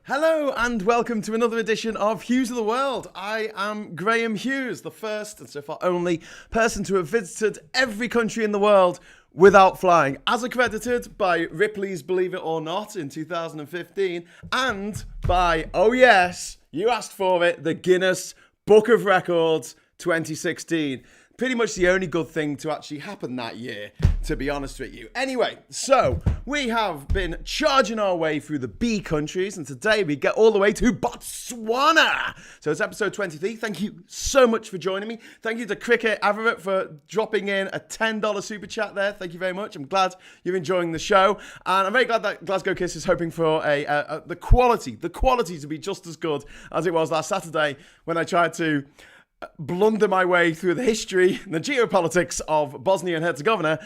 Hello and welcome to another edition of Hughes of the World. I am Graham Hughes, the first and so far only person to have visited every country in the world without flying, as accredited by Ripley's Believe It or Not in 2015 and by, oh yes, you asked for it, the Guinness Book of Records 2016. Pretty much the only good thing to actually happen that year, to be honest with you. Anyway, so we have been charging our way through the B countries, and today we get all the way to Botswana. So it's episode 23. Thank you so much for joining me. Thank you to Cricket Averett for dropping in a $10 super chat there. Thank you very much. I'm glad you're enjoying the show, and I'm very glad that Glasgow Kiss is hoping for the quality to be just as good as it was last Saturday when I tried to blunder my way through the history and the geopolitics of Bosnia and Herzegovina.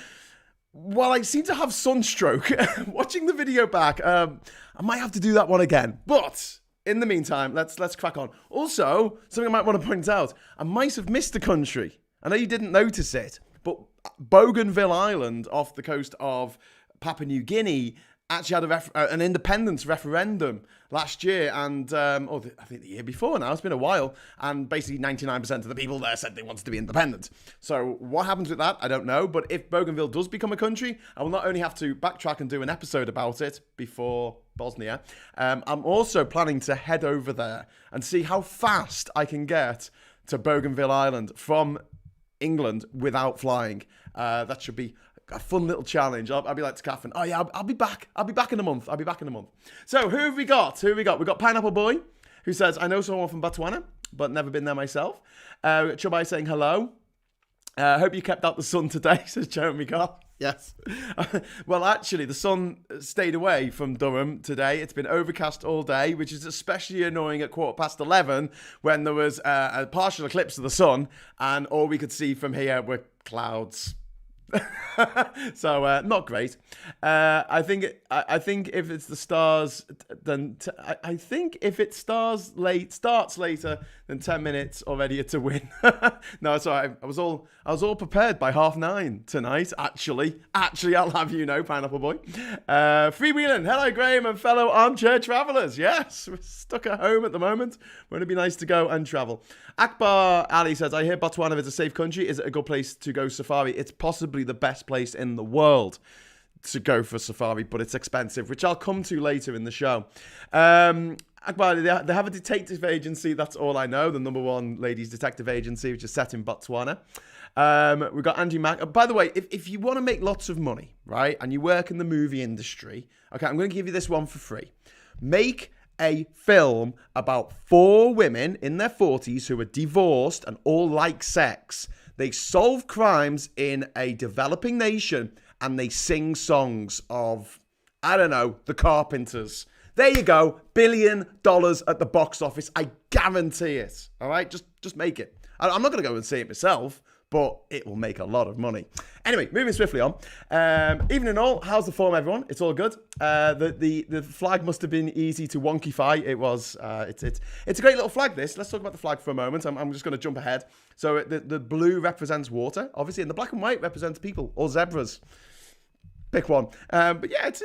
While I seem to have sunstroke watching the video back, I might have to do that one again. But in the meantime, let's crack on. Also, something I might want to point out, I might have missed a country. I know you didn't notice it, but Bougainville Island off the coast of Papua New Guinea actually had an independence referendum last year, and I think the year before now. It's been a while, and basically 99% of the people there said they wanted to be independent. So what happens with that, I don't know, but if Bougainville does become a country, I will not only have to backtrack and do an episode about it before Bosnia, I'm also planning to head over there and see how fast I can get to Bougainville Island from England without flying. That should be a fun little challenge. I'll be like to Catherine, oh yeah, I'll be back in a month. So who have we got? We've got Pineapple Boy, who says, I know someone from Botswana, but never been there myself. Chubai saying hello. Hope you kept out the sun today, says Jeremy Carr. Yes. Well, actually, the sun stayed away from Durham today. It's been overcast all day, which is especially annoying at 11:15 when there was a partial eclipse of the sun, and all we could see from here were clouds. So not great. I think if it's the stars, then I think if it starts later than 10 minutes already, it's a win. No, it's all right. I was all prepared by 9:30 tonight. Actually, I'll have you know, Pineapple Boy. Freewheeling. Hello, Graham and fellow armchair travellers. Yes, we're stuck at home at the moment. Won't it be nice to go and travel? Akbar Ali says, I hear Botswana is a safe country. Is it a good place to go safari? It's possibly the best place in the world to go for safari, but it's expensive, which I'll come to later in the show. Akbar, they have a detective agency, that's all I know, the number one ladies detective agency, which is set in Botswana. We've got Angie Mack. By the way, if you want to make lots of money, right, and you work in the movie industry, okay, I'm going to give you this one for free. Make a film about 4 women in their 40s who are divorced and all like sex. They solve crimes in a developing nation and they sing songs of, I don't know, the Carpenters. There you go. $1 billion at the box office. I guarantee it. All right? Just make it. I'm not going to go and see it myself, but it will make a lot of money. Anyway, moving swiftly on. Evening all, how's the form, everyone? It's all good. The flag must have been easy to wonkify. It was. It's a great little flag, this. Let's talk about the flag for a moment. I'm just going to jump ahead. So the blue represents water, obviously, and the black and white represents people, or zebras. Pick one. But yeah, it's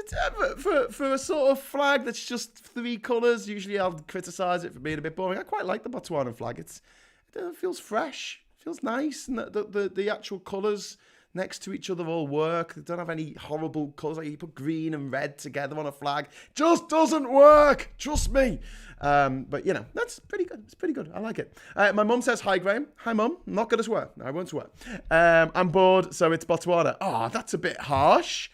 for a sort of flag that's just 3 colours. Usually I'll criticise it for being a bit boring. I quite like the Botswana flag. It feels fresh. Feels nice, and the actual colours next to each other all work. They don't have any horrible colours, like you put green and red together on a flag. Just doesn't work, trust me. But, you know, that's pretty good. It's pretty good. I like it. My mum says, hi, Graham. Hi, Mum. I'm not good at swear. No, I won't swear. I'm bored, so it's Botswana. Oh, that's a bit harsh.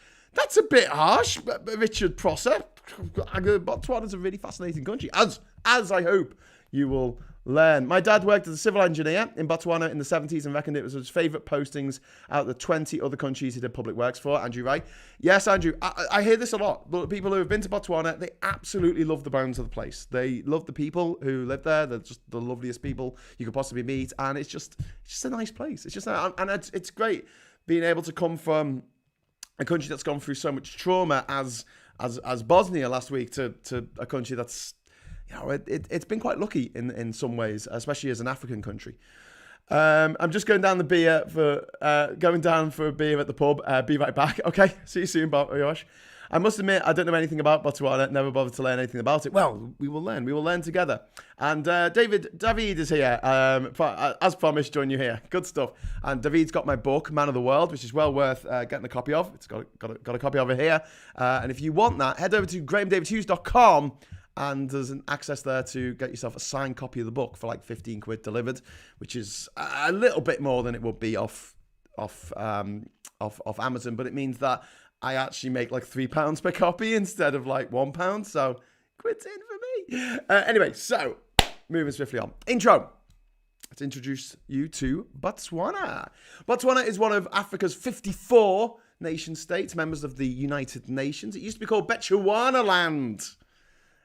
Richard Prosser. Botswana's a really fascinating country, as I hope you will learn. My dad worked as a civil engineer in Botswana in the 70s and reckoned it was his favourite postings out of the 20 other countries he did public works for. Andrew Wright. Yes, Andrew, I hear this a lot. The people who have been to Botswana, they absolutely love the bones of the place. They love the people who live there. They're just the loveliest people you could possibly meet, and it's just a nice place. It's great being able to come from a country that's gone through so much trauma as Bosnia last week to a country that's, you know, it's been quite lucky in some ways, especially as an African country. I'm just going down for a beer at the pub. Be right back. Okay, see you soon, Josh. I must admit, I don't know anything about Botswana. Never bothered to learn anything about it. Well, we will learn. We will learn together. And David is here. As promised, join you here. Good stuff. And David's got my book, Man of the World, which is well worth getting a copy of. It's got a copy of it here. And if you want that, head over to grahamdavidhughes.com. And there's an access there to get yourself a signed copy of the book for like 15 quid delivered, which is a little bit more than it would be off Amazon. But it means that I actually make like £3 per copy instead of like £1. So quid's in for me. Anyway, so moving swiftly on. Intro. Let's introduce you to Botswana. Botswana is one of Africa's 54 nation states, members of the United Nations. It used to be called Bechuanaland.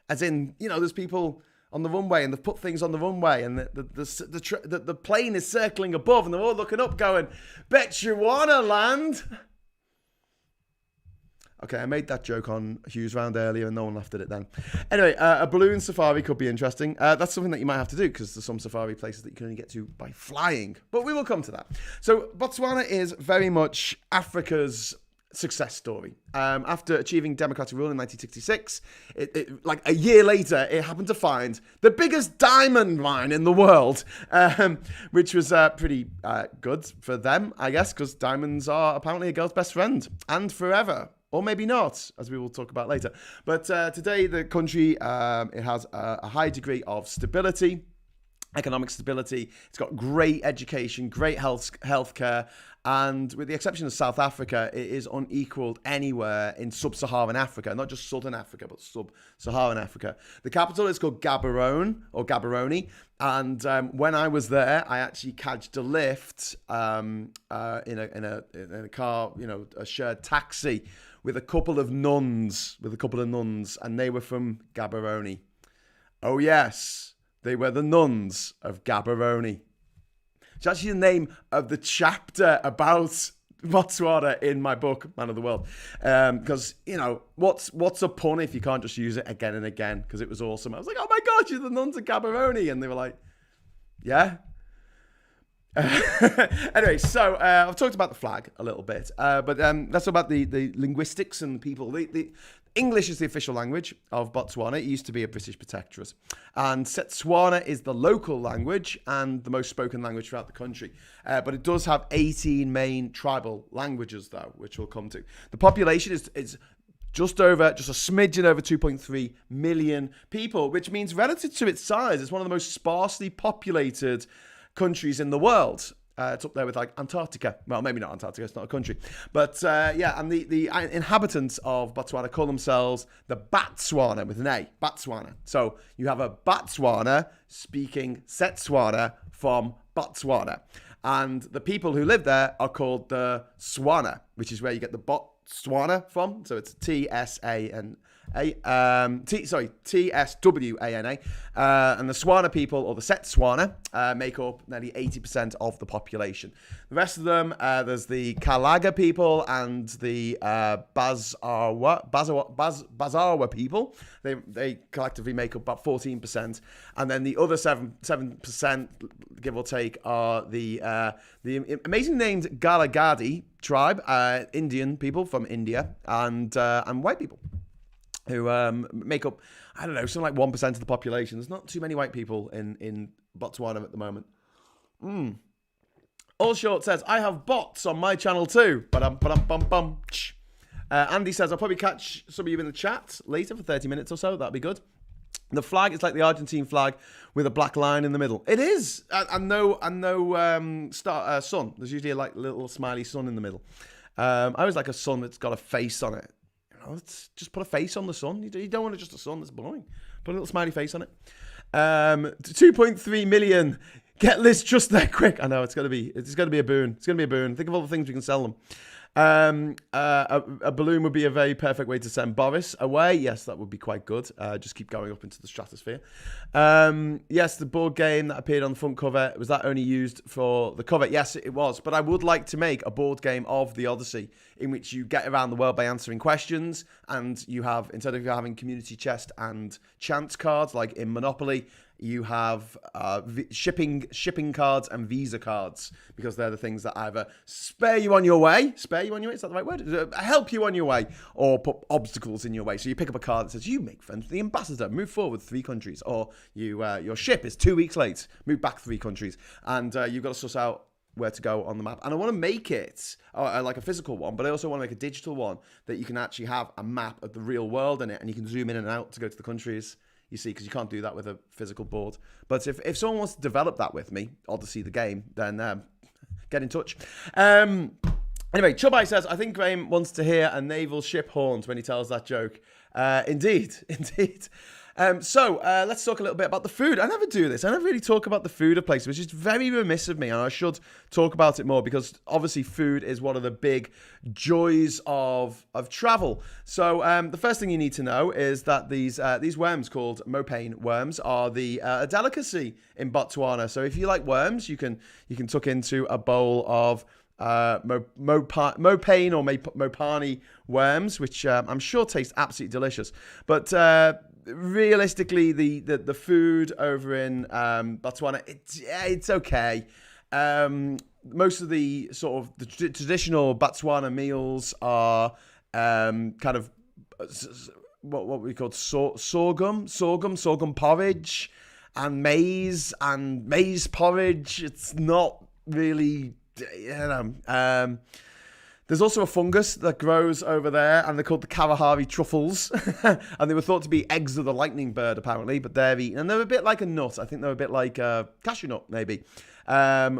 As in, you know, there's people on the runway and they've put things on the runway and the plane is circling above and they're all looking up going, Bechuanaland. Okay, I made that joke on Hughes round earlier and no one laughed at it then. Anyway, a balloon safari could be interesting. That's something that you might have to do because there's some safari places that you can only get to by flying. But we will come to that. So Botswana is very much Africa's success story. After achieving democratic rule in 1966, like a year later, it happened to find the biggest diamond mine in the world, which was pretty good for them, I guess, because diamonds are apparently a girl's best friend and forever. Or maybe not, as we will talk about later. But today, the country, it has a high degree of stability, economic stability. It's got great education, great healthcare, and with the exception of South Africa, it is unequaled anywhere in sub-Saharan Africa, not just Southern Africa, but sub-Saharan Africa. The capital is called Gaborone, and when I was there, I actually catched a lift in a car, you know, a shared taxi with a couple of nuns, and they were from Gaborone. Oh yes, they were the nuns of Gaborone. It's actually the name of the chapter about Botswana in my book, Man of the World. Because, you know, what's a pun if you can't just use it again and again? Because it was awesome. I was like, oh my God, you're the nuns of Gaborone. And they were like, yeah. Anyway, so I've talked about the flag a little bit, but that's about the linguistics and the people. The English is the official language of Botswana. It used to be a British protectorate. And Tswana is the local language and the most spoken language throughout the country. But it does have 18 main tribal languages, though, which we'll come to. The population is just a smidgen over 2.3 million people, which means relative to its size, it's one of the most sparsely populated countries in the world. It's up there with like Antarctica. Well, maybe not Antarctica, it's not a country. But yeah, and the inhabitants of Botswana call themselves the Batswana with an A, Batswana. So you have a Batswana speaking Setswana from Botswana. And the people who live there are called the Tswana, which is where you get the Botswana from. So it's Tswana. Tswana. And the Tswana people, or the Setswana, make up nearly 80% of the population. The rest of them, there's the Kalaga people and the Bazawa people. They collectively make up about 14%. And then the other 7%, give or take, are the amazing named Galagadi tribe, Indian people from India, and white people, who make up, I don't know, something like 1% of the population. There's not too many white people in Botswana at the moment. All Short says, I have bots on my channel too. Andy says, I'll probably catch some of you in the chat later for 30 minutes or so. That'd be good. The flag is like the Argentine flag with a black line in the middle. It is. And no sun. There's usually a like little smiley sun in the middle. I always like a sun that's got a face on it. Let's just put a face on the sun. You don't want just a sun. That's boring. Put a little smiley face on it. 2.3 million. Get Liz just there quick. I know it's gonna be a boon. It's gonna be a boon. Think of all the things we can sell them. A balloon would be a very perfect way to send Boris away. Yes, that would be quite good. Just keep going up into the stratosphere. Yes, the board game that appeared on the front cover, was that only used for the cover? Yes, it was. But I would like to make a board game of the Odyssey in which you get around the world by answering questions, and you have, instead of having community chest and chance cards like in Monopoly, you have shipping cards and visa cards, because they're the things that either spare you on your way, is that the right word? Help you on your way, or put obstacles in your way. So you pick up a card that says, you make friends with the ambassador, move forward 3 countries, or your ship is 2 weeks late, move back 3 countries, and you've got to suss out where to go on the map. And I want to make it like a physical one, but I also want to make a digital one that you can actually have a map of the real world in it, and you can zoom in and out to go to the countries, you see, because you can't do that with a physical board. But if someone wants to develop that with me, Odyssey the game, then get in touch. Anyway, Chubbai says, I think Graham wants to hear a naval ship horns when he tells that joke. Indeed. So let's talk a little bit about the food. I never do this. I never really talk about the food of places, which is very remiss of me, and I should talk about it more, because obviously food is one of the big joys of travel. So the first thing you need to know is that these worms called mopane worms are a delicacy in Botswana. So if you like worms, you can tuck into a bowl of mopane or mopani worms, which I'm sure taste absolutely delicious. But realistically, the food over in Botswana, it's okay. Most of the sort of the traditional Botswana meals are kind of what we call sorghum porridge and maize porridge. It's not really, there's also a fungus that grows over there, and they're called the Kalahari truffles. And they were thought to be eggs of the lightning bird, apparently, but they're eaten. And they're a bit like a nut. I think they're a bit like a cashew nut, maybe. They're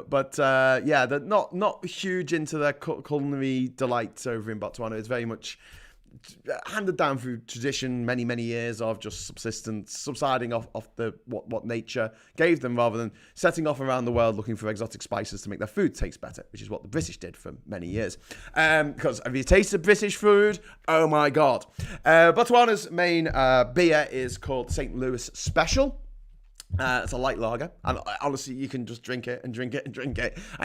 not huge into their culinary delights over in Botswana. It's very much handed down through tradition, many years of just subsiding off the what nature gave them, rather than setting off around the world looking for exotic spices to make their food taste better, which is what the British did for many years. Because have you tasted British food? Oh my god. Botswana's main beer is called St. Louis Special. It's a light lager, and honestly, you can just drink it, and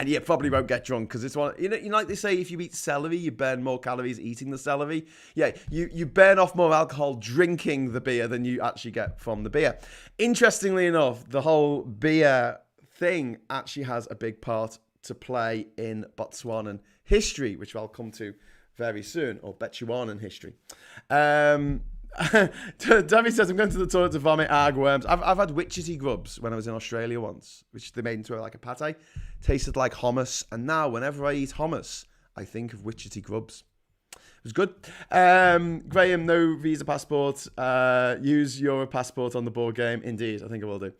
you probably won't get drunk, because it's one. You know, like they say, if you eat celery, you burn more calories eating the celery. Yeah, you burn off more alcohol drinking the beer than you actually get from the beer. Interestingly enough, the whole beer thing actually has a big part to play in Botswanan history, which I'll come to very soon, or Bechuanaland history. Davy says, I'm going to the toilet to vomit worms. I've had witchetty grubs when I was in Australia once, which they made into like a pate. Tasted like hummus, and now whenever I eat hummus, I think of witchetty grubs. It was good. Graham, no visa passport. Use your passport on the board game. Indeed, I think I will do.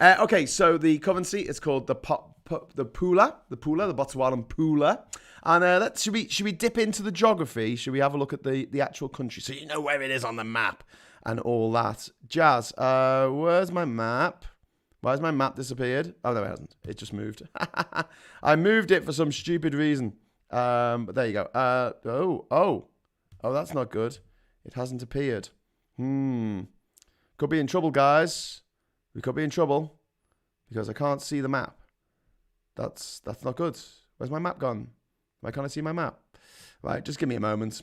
Okay, so the currency is called the Pula, the Botswanan Pula. And should we dip into the geography? Should we have a look at the actual country, so you know where it is on the map and all that jazz? Where's my map? Why has my map disappeared? Oh, no, it hasn't. It just moved. I moved it for some stupid reason. But there you go. Oh, that's not good. It hasn't appeared. Could be in trouble, guys. We could be in trouble because I can't see the map. That's not good. Where's my map gone? Why can't I see my map? Right, just give me a moment.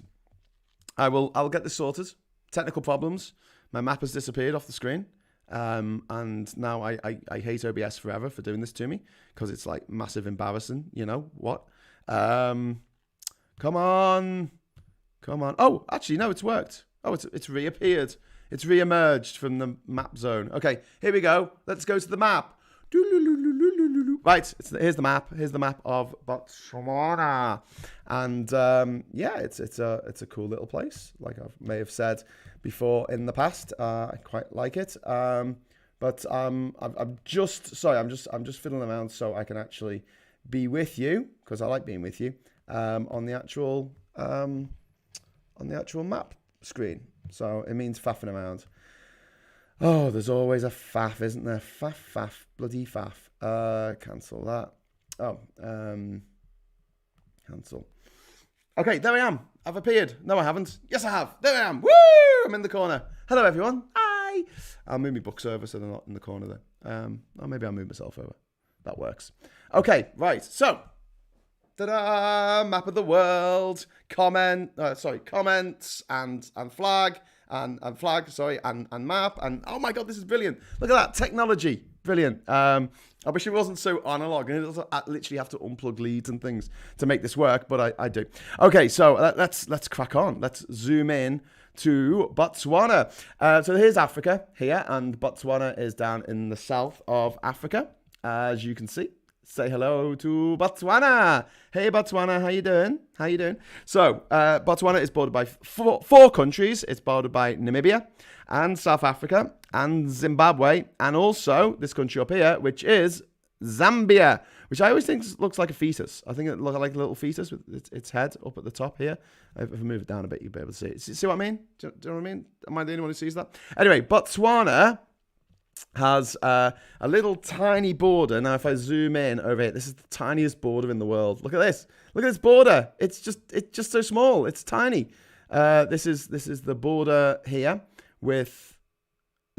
I'll get this sorted. Technical problems. My map has disappeared off the screen. And now I hate OBS forever for doing this to me, because it's like massive embarrassing. You know what? Come on. Oh, actually, no, it's worked. Oh, it's reappeared. It's re-emerged from the map zone. Okay, here we go. Let's go to the map. Right, here's the map. Here's the map of Botswana, and it's a cool little place. Like I may have said before in the past, I quite like it. But I'm just fiddling around so I can actually be with you, because I like being with you on the actual map screen. So it means faffing around. Oh, there's always a faff, isn't there? Faff, bloody faff. Cancel that. Oh, cancel. Okay, there I am. I've appeared. No, I haven't. Yes, I have. There I am. Woo! I'm in the corner. Hello, everyone. Hi. I'll move my books over so they're not in the corner there. Or maybe I'll move myself over. That works. Okay, right. So, ta-da! Map of the world. Comments and flag and flag, sorry, and map. And oh my God, this is brilliant. Look at that technology. Brilliant. I wish it wasn't so analog, and I literally have to unplug leads and things to make this work, but I do. Okay, so let's crack on. Let's zoom in to Botswana. So here's Africa here, and Botswana is down in the south of Africa, as you can see. Say hello to Botswana. Hey, Botswana, how you doing? How you doing? So, Botswana is bordered by four countries. It's bordered by Namibia and South Africa and Zimbabwe, and also this country up here, which is Zambia, which I always think looks like a fetus. I think it looks like a little fetus with its head up at the top here. If I move it down a bit, you'll be able to see it. See what I mean? Do you know what I mean? Am I the only one who sees that? Anyway, Botswana has a little tiny border. Now, if I zoom in over here, this is the tiniest border in the world. Look at this. Look at this border. It's just so small. It's tiny. This is the border here with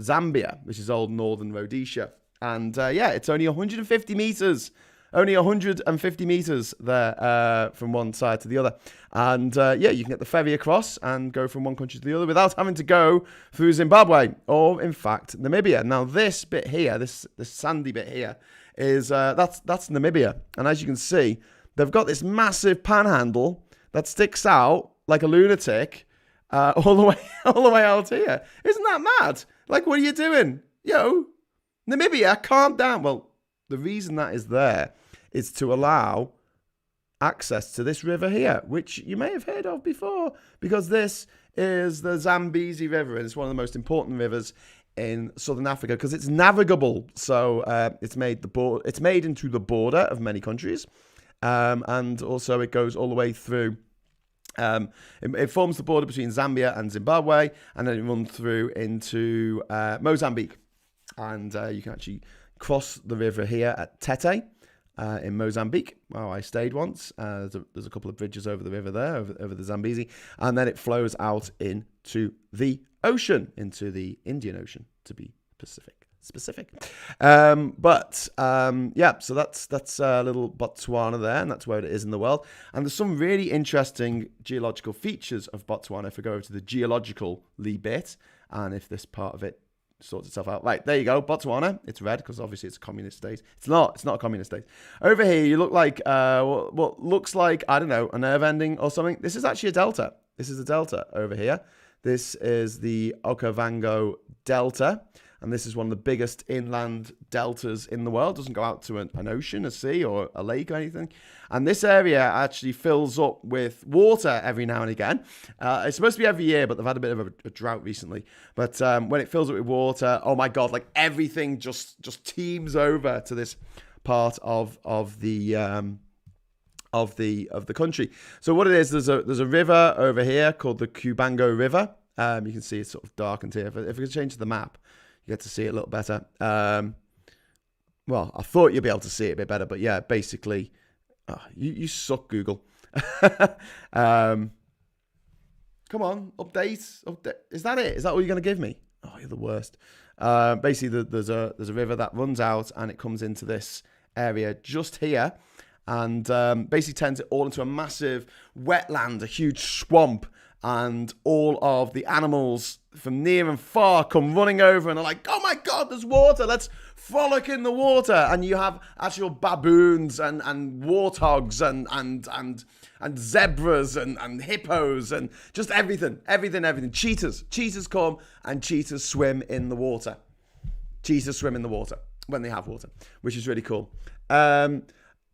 Zambia, which is old Northern Rhodesia. And yeah, it's only 150 meters. Only 150 meters there from one side to the other. And yeah, you can get the ferry across and go from one country to the other without having to go through Zimbabwe or, in fact, Namibia. Now, this bit here, this sandy bit here, is that's Namibia. And as you can see, they've got this massive panhandle that sticks out like a lunatic all the way out here. Isn't that mad? Like, what are you doing? Yo, Namibia, calm down. Well, the reason that is there is to allow access to this river here, which you may have heard of before, because this is the Zambezi River, and it's one of the most important rivers in southern Africa because it's navigable. So it's made into the border of many countries, and also it goes all the way through. It forms the border between Zambia and Zimbabwe, and then it runs through into Mozambique, and you can actually cross the river here at Tete in Mozambique. Oh, I stayed once. There's a couple of bridges over the river there, over the Zambezi, and then it flows out into the ocean, into the Indian Ocean, to be specific. Yeah, so that's a little Botswana there, and that's where it is in the world. And there's some really interesting geological features of Botswana if we go over to the geologically bit, and if this part of it sorts itself out. Right, there you go, Botswana. It's red because obviously it's a communist state. It's not a communist state. Over here, you look like what looks like, I don't know, a nerve ending or something. This is actually a delta. This is a delta over here. This is the Okavango Delta, and this is one of the biggest inland deltas in the world. It doesn't go out to an ocean, a sea, or a lake or anything. And this area actually fills up with water every now and again. It's supposed to be every year, but they've had a bit of a drought recently. But when it fills up with water, oh my God, like everything just teems over to this part of the country. So what it is, there's a river over here called the Okavango River. You can see it's sort of darkened here. If we change the map, you get to see it a little better. Well, I thought you'd be able to see it a bit better, but yeah, basically, you suck, Google. Come on, update. Is that it? Is that all you're going to give me? Oh, you're the worst. Basically, there's a river that runs out and it comes into this area just here, and basically turns it all into a massive wetland, a huge swamp. And all of the animals from near and far come running over and are like, oh my God, there's water. Let's frolic in the water. And you have actual baboons and warthogs and zebras and hippos and just everything. Cheetahs come and cheetahs swim in the water. Cheetahs swim in the water when they have water, which is really cool.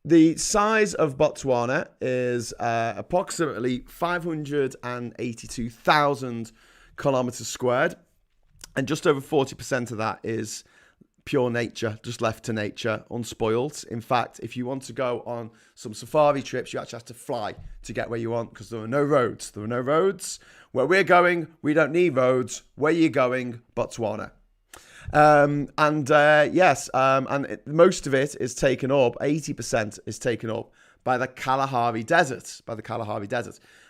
The size of Botswana is approximately 582,000 kilometers squared, and just over 40% of that is pure nature, just left to nature, unspoiled. In fact, if you want to go on some safari trips, you actually have to fly to get where you want because there are no roads. Where we're going, we don't need roads. Where you're going, Botswana. Most of it is taken up, 80% is taken up by the Kalahari Desert,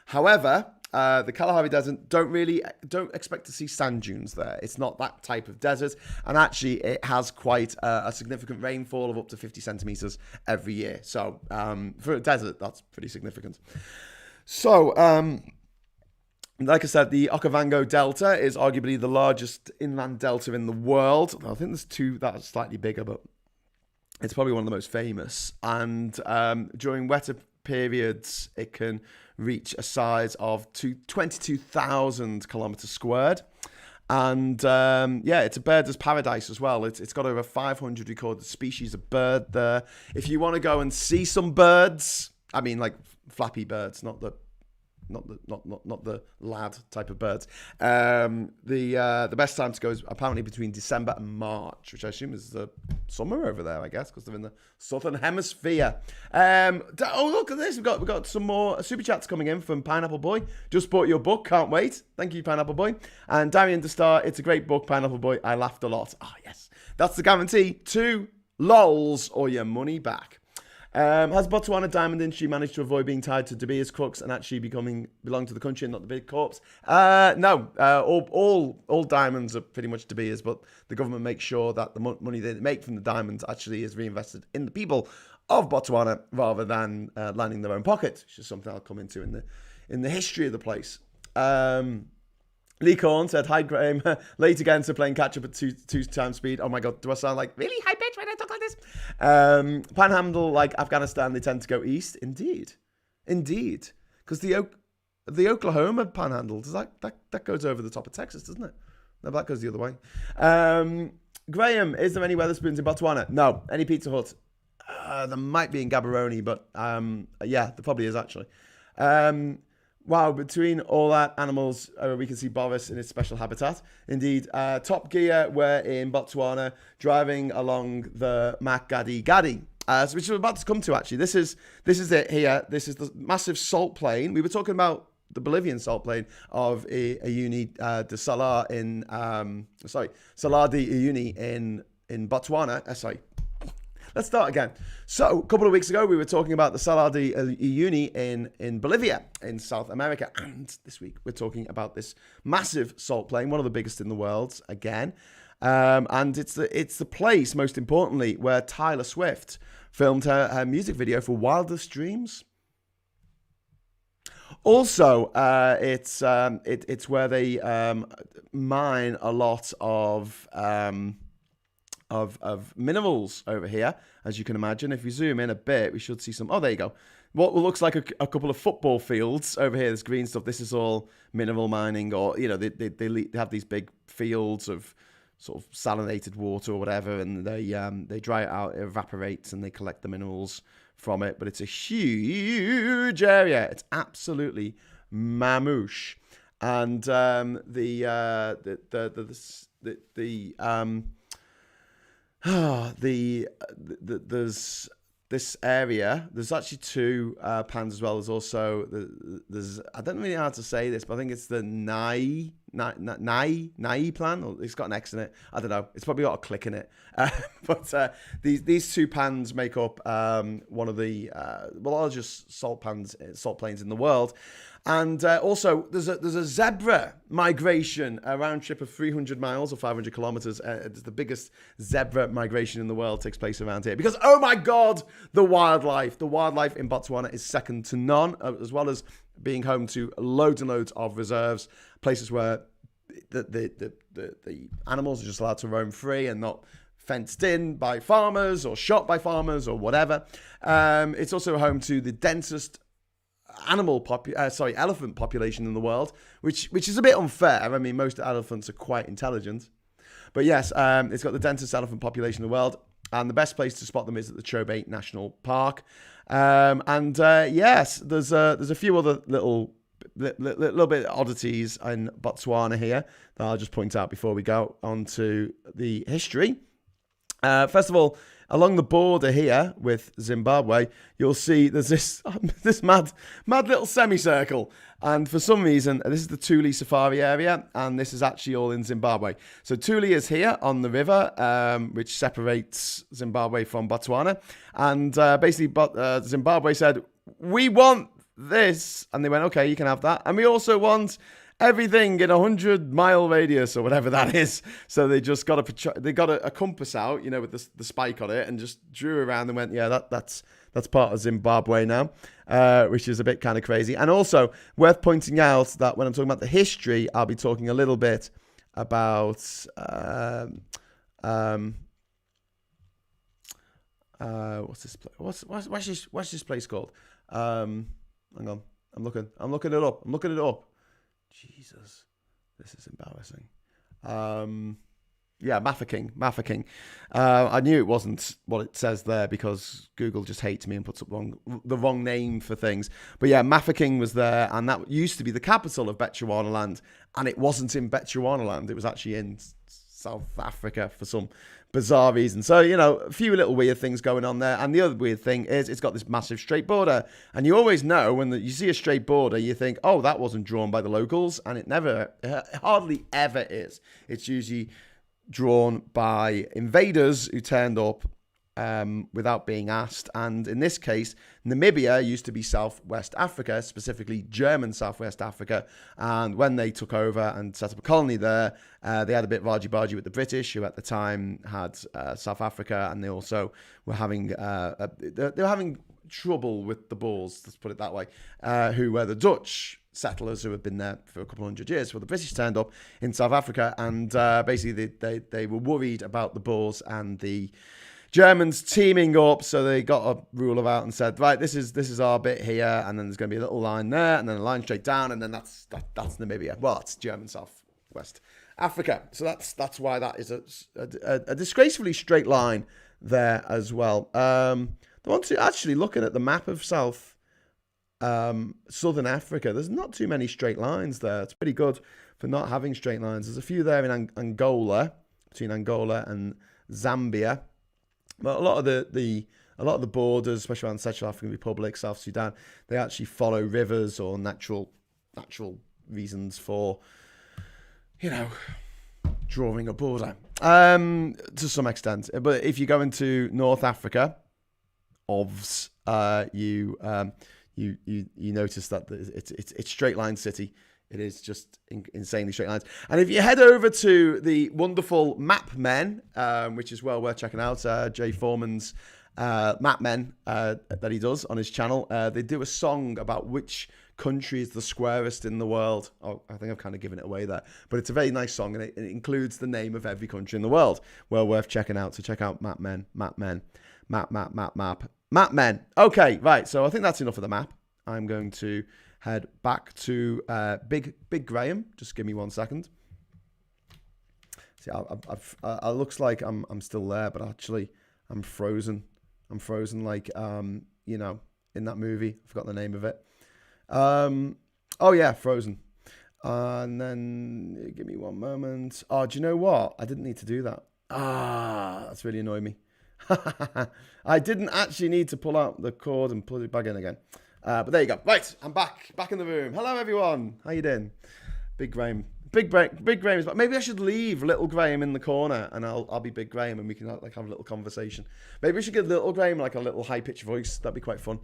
However, the Kalahari Desert don't expect to see sand dunes there. It's not that type of desert, and actually it has quite a significant rainfall of up to 50 centimeters every year. So for a desert, that's pretty significant. So Like I said, the Okavango Delta is arguably the largest inland delta in the world. I think there's two that are slightly bigger, but it's probably one of the most famous. And during wetter periods, it can reach a size of 22,000 kilometers squared. And it's a bird's paradise as well. It's got over 500 recorded species of bird there. If you want to go and see some birds, I mean like flappy birds, not the lad type of birds. The best time to go is apparently between December and March, which I assume is the summer over there, I guess, because they're in the southern hemisphere. Look at this! We've got some more super chats coming in from Pineapple Boy. Just bought your book, can't wait. Thank you, Pineapple Boy. And Darian DeStar, it's a great book, Pineapple Boy. I laughed a lot. Ah, yes, that's the guarantee. 2 lols or your money back. Has Botswana diamond industry managed to avoid being tied to De Beers crooks and actually belong to the country and not the big corpse? No. All diamonds are pretty much De Beers, but the government makes sure that the money they make from the diamonds actually is reinvested in the people of Botswana rather than lining their own pockets, which is something I'll come into in the history of the place. Lee Corn said, "Hi Graham, late again, so playing catch up at two times speed." Oh my god, do I sound like really high pitch when I talk like this? Panhandle, like Afghanistan, they tend to go east. Indeed, because the Oklahoma Panhandle does that goes over the top of Texas, doesn't it? No, that goes the other way. Graham, is there any Wetherspoons in Botswana? No. Any Pizza Hut? There might be in Gaborone, but yeah, there probably is actually. Wow, between all that animals, we can see Boris in his special habitat. Indeed, Top Gear, we're in Botswana, driving along the Makgadikgadi, which we're about to come to, actually. This is it here. This is the massive salt plain. We were talking about the Bolivian salt plain of Uyuni de Salar in, Salar de Uyuni in Botswana. Sorry. Let's start again. So, a couple of weeks ago, we were talking about the Salar de Uyuni in Bolivia, in South America. And this week, we're talking about this massive salt plain, one of the biggest in the world, again. And it's the place, most importantly, where Taylor Swift filmed her music video for Wildest Dreams. Also, it's where they mine a lot of minerals over here, as you can imagine. If we zoom in a bit, we should see some. Oh, there you go. What looks like a couple of football fields over here. This green stuff. This is all mineral mining, or they have these big fields of sort of salinated water or whatever, and they dry it out, it evaporates, and they collect the minerals from it. But it's a huge area. It's absolutely mamoosh, and there's this area. There's actually 2 pans as well. There's also there's I don't really know how to say this, but I think it's the Nai plan, or it's got an X in it. I don't know. It's probably got a click in it. But these 2 pans make up one of the largest salt plains in the world. And also, there's a zebra migration, a round trip of 300 miles or 500 kilometers. It's the biggest zebra migration in the world takes place around here. Because, oh my God, the wildlife in Botswana is second to none, as well as being home to loads and loads of reserves, places where the animals are just allowed to roam free and not fenced in by farmers or shot by farmers or whatever. It's also home to the densest elephant population in the world, which is a bit unfair. I mean, most elephants are quite intelligent, but yes, it's got the densest elephant population in the world, and the best place to spot them is at the Chobe National Park. Yes, there's a few other little bit oddities in Botswana here that I'll just point out before we go on to the history. First of all, along the border here with Zimbabwe, you'll see there's this mad little semicircle. And for some reason, this is the Tule Safari area, and this is actually all in Zimbabwe. So Tule is here on the river, which separates Zimbabwe from Botswana. And basically, Zimbabwe said, "We want this." And they went, "Okay, you can have that. And we also want everything in 100-mile radius or whatever that is. So they just got a compass out, with the spike on it, and just drew around and went, yeah, that's part of Zimbabwe now, which is a bit kind of crazy. And also worth pointing out that when I'm talking about the history, I'll be talking a little bit about what's this place? What's this place called? Hang on, I'm looking it up. Jesus, this is embarrassing. Yeah, Mafeking. I knew it wasn't what it says there because Google just hates me and puts up the wrong name for things. But yeah, Mafeking was there, and that used to be the capital of Bechuanaland, and it wasn't in Bechuanaland. It was actually in South Africa for some bizarre reason. So, a few little weird things going on there. And the other weird thing is it's got this massive straight border. And you always know when you see a straight border, you think, oh, that wasn't drawn by the locals. And it hardly ever is. It's usually drawn by invaders who turned up without being asked. And in this case, Namibia used to be Southwest Africa, specifically German Southwest Africa. And when they took over and set up a colony there, they had a bit of argy-bargy with the British, who at the time had South Africa, and they also were having trouble with the Boers, let's put it that way, who were the Dutch settlers who had been there for a couple of hundred years. Well, the British turned up in South Africa, and basically they were worried about the Boers and the Germans teaming up, so they got a ruler out and said, right, this is our bit here, and then there's going to be a little line there, and then a line straight down, and then that's Namibia. Well, it's German Southwest Africa, so that's why that is a disgracefully straight line there as well. I want to actually looking at the map of Southern Africa. There's not too many straight lines there. It's pretty good for not having straight lines. There's a few there in Angola, between Angola and Zambia. But a lot of the borders, especially around the Central African Republic, South Sudan, they actually follow rivers or natural reasons for, drawing a border to some extent. But if you go into North Africa, OVS, you notice that it's straight line city. It is just insanely straight lines. And if you head over to the wonderful Map Men, which is well worth checking out, Jay Foreman's Map Men that he does on his channel, they do a song about which country is the squarest in the world. Oh, I think I've kind of given it away there. But it's a very nice song, and it includes the name of every country in the world. Well worth checking out. So check out Map Men. Map Men. Okay, right. So I think that's enough of the map. I'm going to head back to Big Graham. Just give me 1 second. See, it looks like I'm still there, but actually I'm frozen. I'm frozen like in that movie. I forgot the name of it. Oh yeah, Frozen. And then give me 1 moment. Oh, do you know what? I didn't need to do that. That's really annoyed me. I didn't actually need to pull out the cord and put it back in again. But there you go. Right, I'm back in the room. Hello, everyone. How you doing? Big Graham. Big Graham is back. Maybe I should leave Little Graham in the corner, and I'll be Big Graham, and we can have a little conversation. Maybe we should get Little Graham like a little high pitched voice. That'd be quite fun.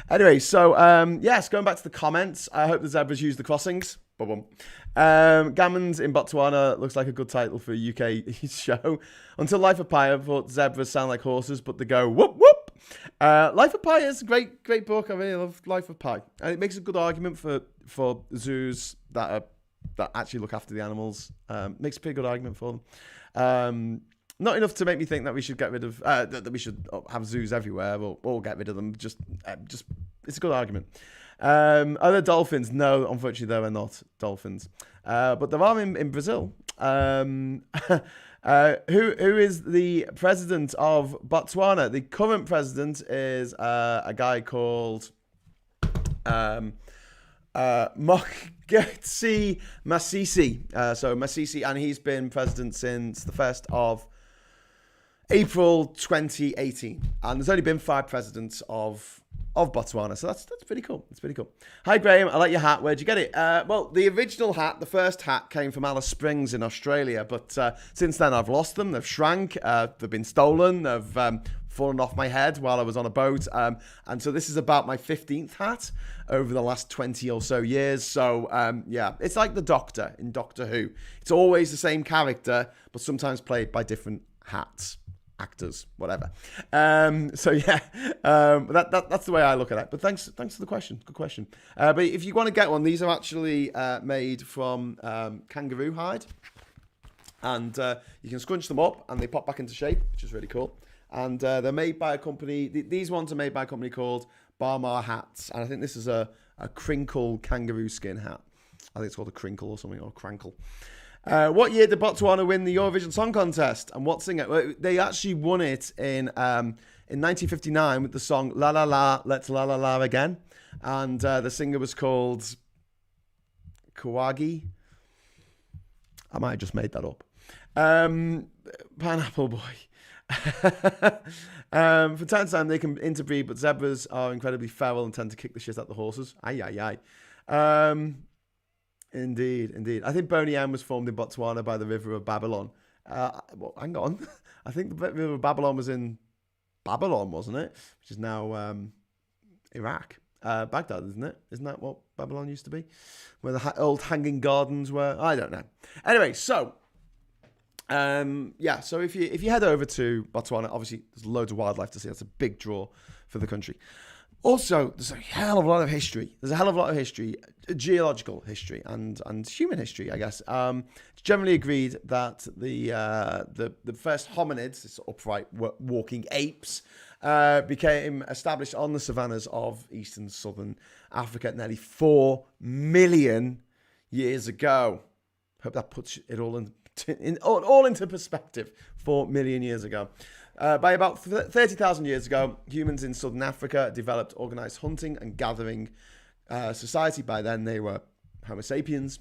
Anyway, so yes, going back to the comments. I hope the zebras use the crossings. Gammons in Botswana looks like a good title for a UK show. Until Life of Pi, I thought zebras sound like horses, but they go whoop whoop. Life of Pi is a great book. I really love Life of Pi, and it makes a good argument for zoos that actually look after the animals. Makes a pretty good argument for them. Not enough to make me think that we should get rid of that we should have zoos everywhere or get rid of them. Just it's a good argument. Are there dolphins? No, unfortunately, there are not dolphins. But there are in Brazil. Who is the president of Botswana? The current president is a guy called Mokgweetsi Masisi. So Masisi, and he's been president since the 1st of April 2018. And there's only been 5 presidents of of Botswana. So that's pretty cool. It's pretty cool. Hi, Graham. I like your hat. Where'd you get it? Well, the original hat, the first hat, came from Alice Springs in Australia. But since then, I've lost them. They've shrank. They've been stolen. They've fallen off my head while I was on a boat. And so this is about my 15th hat over the last 20 or so years. So, yeah, it's like the Doctor in Doctor Who. It's always the same character, but sometimes played by different actors, whatever. So yeah, that's the way I look at it. But thanks for the question. Good question. But if you want to get one, these are actually made from kangaroo hide, and you can scrunch them up and they pop back into shape, which is really cool. And they're made by a company. These ones are made by a company called Barmar Hats, and I think this is a crinkle kangaroo skin hat. I think it's called a crinkle or something, or crankle. What year did Botswana win the Eurovision Song Contest? And what singer? Well, they actually won it in 1959 with the song La La La, Let's La La La Again. And the singer was called Kawagi. I might have just made that up. Pineapple Boy. From time to time, they can interbreed, but zebras are incredibly feral and tend to kick the shit out of the horses. Aye. Indeed. I think Boney M was formed in Botswana by the River of Babylon. Well, hang on. I think the River of Babylon was in Babylon, wasn't it? Which is now Iraq. Baghdad, isn't it? Isn't that what Babylon used to be? Where the old hanging gardens were? I don't know. Anyway, so... yeah, so if you head over to Botswana, obviously there's loads of wildlife to see. That's a big draw for the country. Also, there's a hell of a lot of history. There's a hell of a lot of history, geological history and human history, I guess. It's generally agreed that the first hominids, this upright walking apes, became established on the savannas of eastern southern Africa nearly 4 million years ago. Hope that puts it all into perspective. 4 million years ago. By about 30,000 years ago, humans in southern Africa developed organized hunting and gathering society. By then, they were Homo sapiens.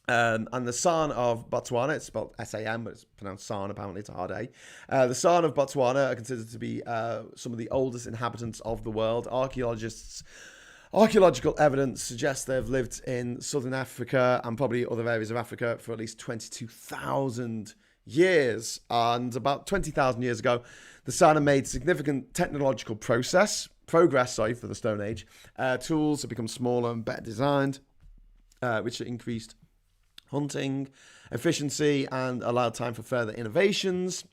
And the San of Botswana, it's spelled S-A-M, but it's pronounced San, apparently it's a hard A. The San of Botswana are considered to be some of the oldest inhabitants of the world. Archaeological evidence suggests they've lived in southern Africa and probably other areas of Africa for at least 22,000 years. And about 20,000 years ago, the Tswana made significant technological progress for the Stone Age. Tools have become smaller and better designed, which increased hunting efficiency and allowed time for further innovations,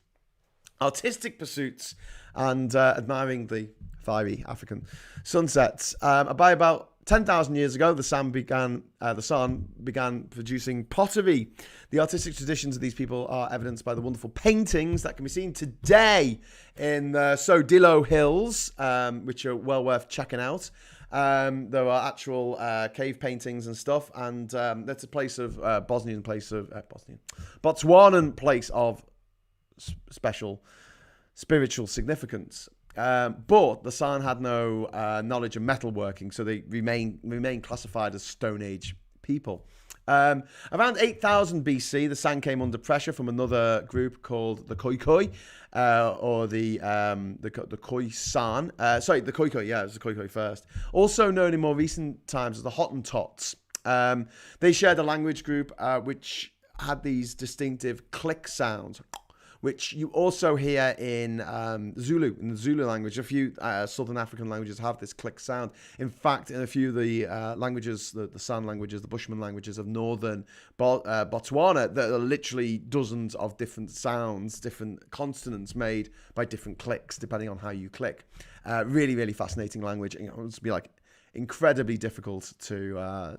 artistic pursuits, and admiring the fiery African sunsets. By about 10,000 years ago, the San began producing pottery. The artistic traditions of these people are evidenced by the wonderful paintings that can be seen today in the Sodilo Hills, which are well worth checking out. There are actual cave paintings and stuff, and that's a place of Botswanan place of special spiritual significance. But the San had no knowledge of metalworking, so they remain classified as Stone Age people. Around 8,000 BC, the San came under pressure from another group called the Khoikhoi, or the Khoisan. The Khoikhoi, yeah, it was the Khoikhoi first. Also known in more recent times as the Hottentots. They shared a language group which had these distinctive click sounds, which you also hear in Zulu, in the Zulu language. A few Southern African languages have this click sound. In fact, in a few of the languages, the San languages, the Bushmen languages of northern Botswana, there are literally dozens of different sounds, different consonants made by different clicks, depending on how you click. Really, really fascinating language. And it would be like incredibly difficult to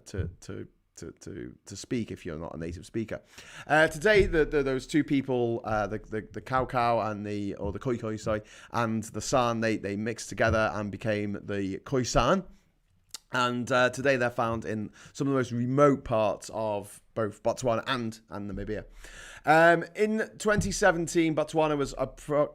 speak if you're not a native speaker. Today, those two people, the Cow and the Khoikhoi, sorry, and the San, they mixed together and became the Khoisan. And today they're found in some of the most remote parts of both Botswana and Namibia. In 2017, Botswana was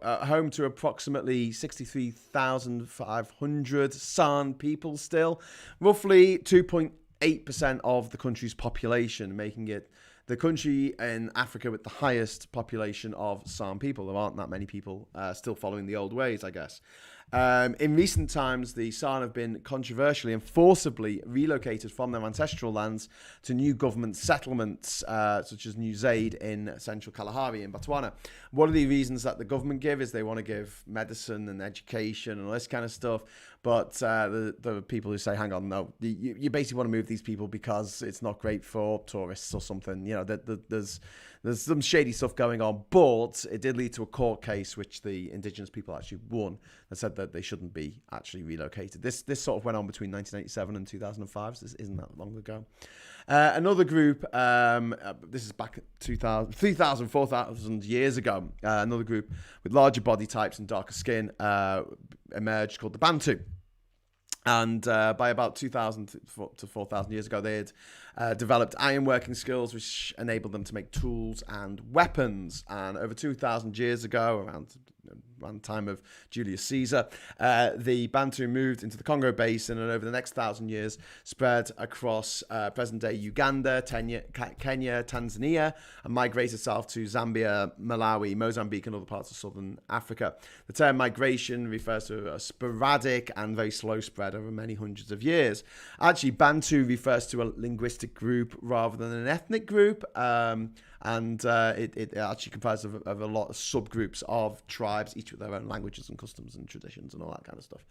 home to approximately 63,500 San people still, roughly 2.8% of the country's population, making it the country in Africa with the highest population of San people. There aren't that many people still following the old ways, I guess. In recent times, the San have been controversially and forcibly relocated from their ancestral lands to new government settlements, such as New Zaid in central Kalahari in Botswana. One of the reasons that the government give is they want to give medicine and education and all this kind of stuff. But there are people who say, hang on, no, you basically want to move these people because it's not great for tourists or something. You know, there's some shady stuff going on. But it did lead to a court case, which the indigenous people actually won, and said that they shouldn't be actually relocated. This sort of went on between 1987 and 2005, so this isn't that long ago. Another group, this is back 3,000, 4,000 years ago, another group with larger body types and darker skin emerged called the Bantu. And by about 2,000 to 4,000 years ago, they had developed ironworking skills, which enabled them to make tools and weapons. And over 2,000 years ago, around the time of Julius Caesar, the Bantu moved into the Congo Basin, and over the next 1,000 years spread across present-day Uganda, Kenya, Tanzania, and migrated south to Zambia, Malawi, Mozambique, and other parts of southern Africa. The term migration refers to a sporadic and very slow spread over many hundreds of years. Actually, Bantu refers to a linguistic group rather than an ethnic group. And it actually comprises of a lot of subgroups of tribes, each with their own languages and customs and traditions and all that kind of stuff.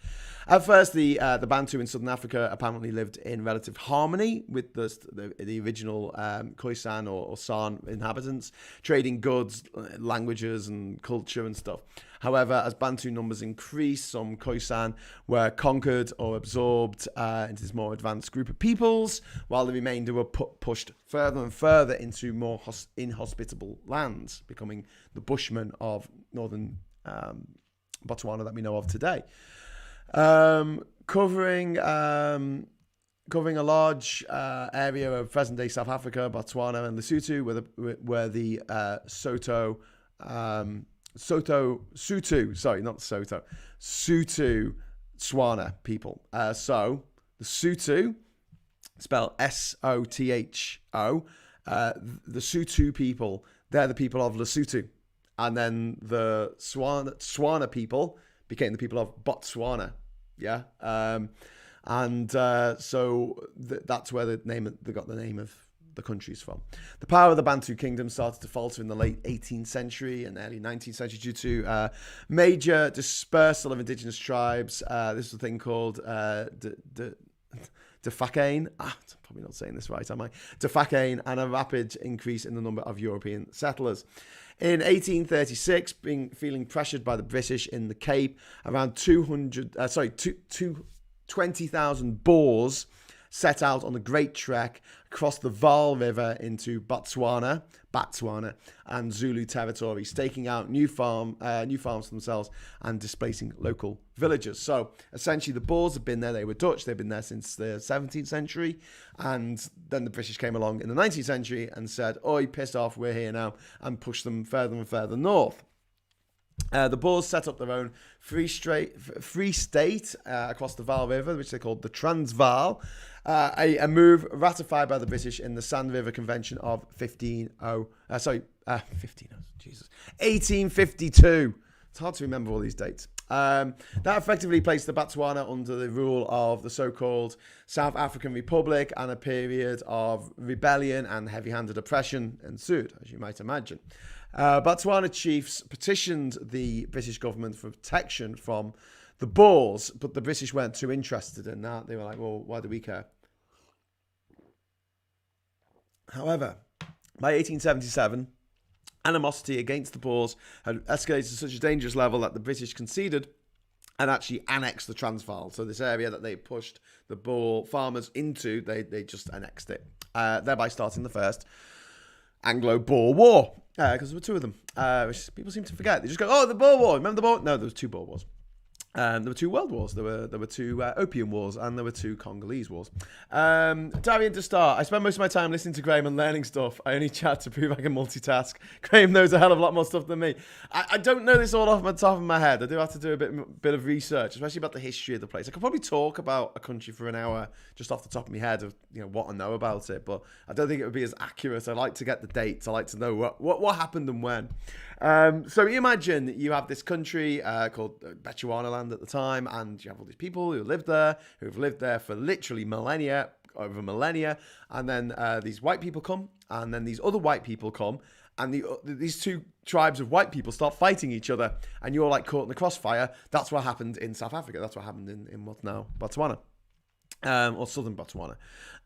At first, the Bantu in southern Africa apparently lived in relative harmony with the original Khoisan or San inhabitants, trading goods, languages and culture and stuff. However, as Bantu numbers increased, some Khoisan were conquered or absorbed into this more advanced group of peoples, while the remainder were pushed further and further into more inhospitable lands, becoming the Bushmen of northern Botswana that we know of today. Covering a large area of present-day South Africa, Botswana, and Lesotho, were the Sotho Tswana people. So the Sotho, spelled S-O-T-H-O, the Sotho people, they're the people of Lesotho. And then the Tswana people became the people of Botswana. Yeah. So that's where they got the name of the countries from. The power of the Bantu kingdom started to falter in the late 18th century and early 19th century due to major dispersal of indigenous tribes. This is a thing called defacane. I'm probably not saying this right, am I? Defacane, and a rapid increase in the number of European settlers. In 1836, feeling pressured by the British in the Cape, around 20,000 Boers set out on a great trek across the Vaal River into Botswana, and Zulu territory, staking out new farms for themselves and displacing local villagers. So essentially, the Boers had been there. They were Dutch. They've been there since the 17th century, and then the British came along in the 19th century and said, "Oi, piss off, we're here now," and pushed them further and further north. The Boers set up their own free state across the Vaal River, which they called the Transvaal, a move ratified by the British in the Sand River Convention of 1852. It's hard to remember all these dates. That effectively placed the Botswana under the rule of the so-called South African Republic, and a period of rebellion and heavy-handed oppression ensued, as you might imagine. Botswana chiefs petitioned the British government for protection from the Boers, but the British weren't too interested in that. They were like, well, why do we care? However, by 1877, animosity against the Boers had escalated to such a dangerous level that the British conceded and actually annexed the Transvaal. So this area that they pushed the Boer farmers into, they just annexed it, thereby starting the first Anglo-Boer War, because there were two of them, which people seem to forget. They just go, oh, the Boer War. Remember the Boer? No, there was two Boer Wars. There were two world wars. There were two opium wars, and there were two Congolese wars. Diving to start, I spend most of my time listening to Graham and learning stuff. I only chat to prove I can multitask. Graham knows a hell of a lot more stuff than me. I don't know this all off the top of my head. I do have to do a bit of research, especially about the history of the place. I could probably talk about a country for an hour just off the top of my head of what I know about it, but I don't think it would be as accurate. I like to get the dates. I like to know what happened and when. So you imagine you have this country called Bechuanaland at the time, and you have all these people who lived there, who've lived there for literally millennia, over millennia, and then these white people come, and then these other white people come, and these two tribes of white people start fighting each other, and you're like caught in the crossfire. That's what happened in South Africa. That's what happened in what's now Botswana. Or southern Botswana.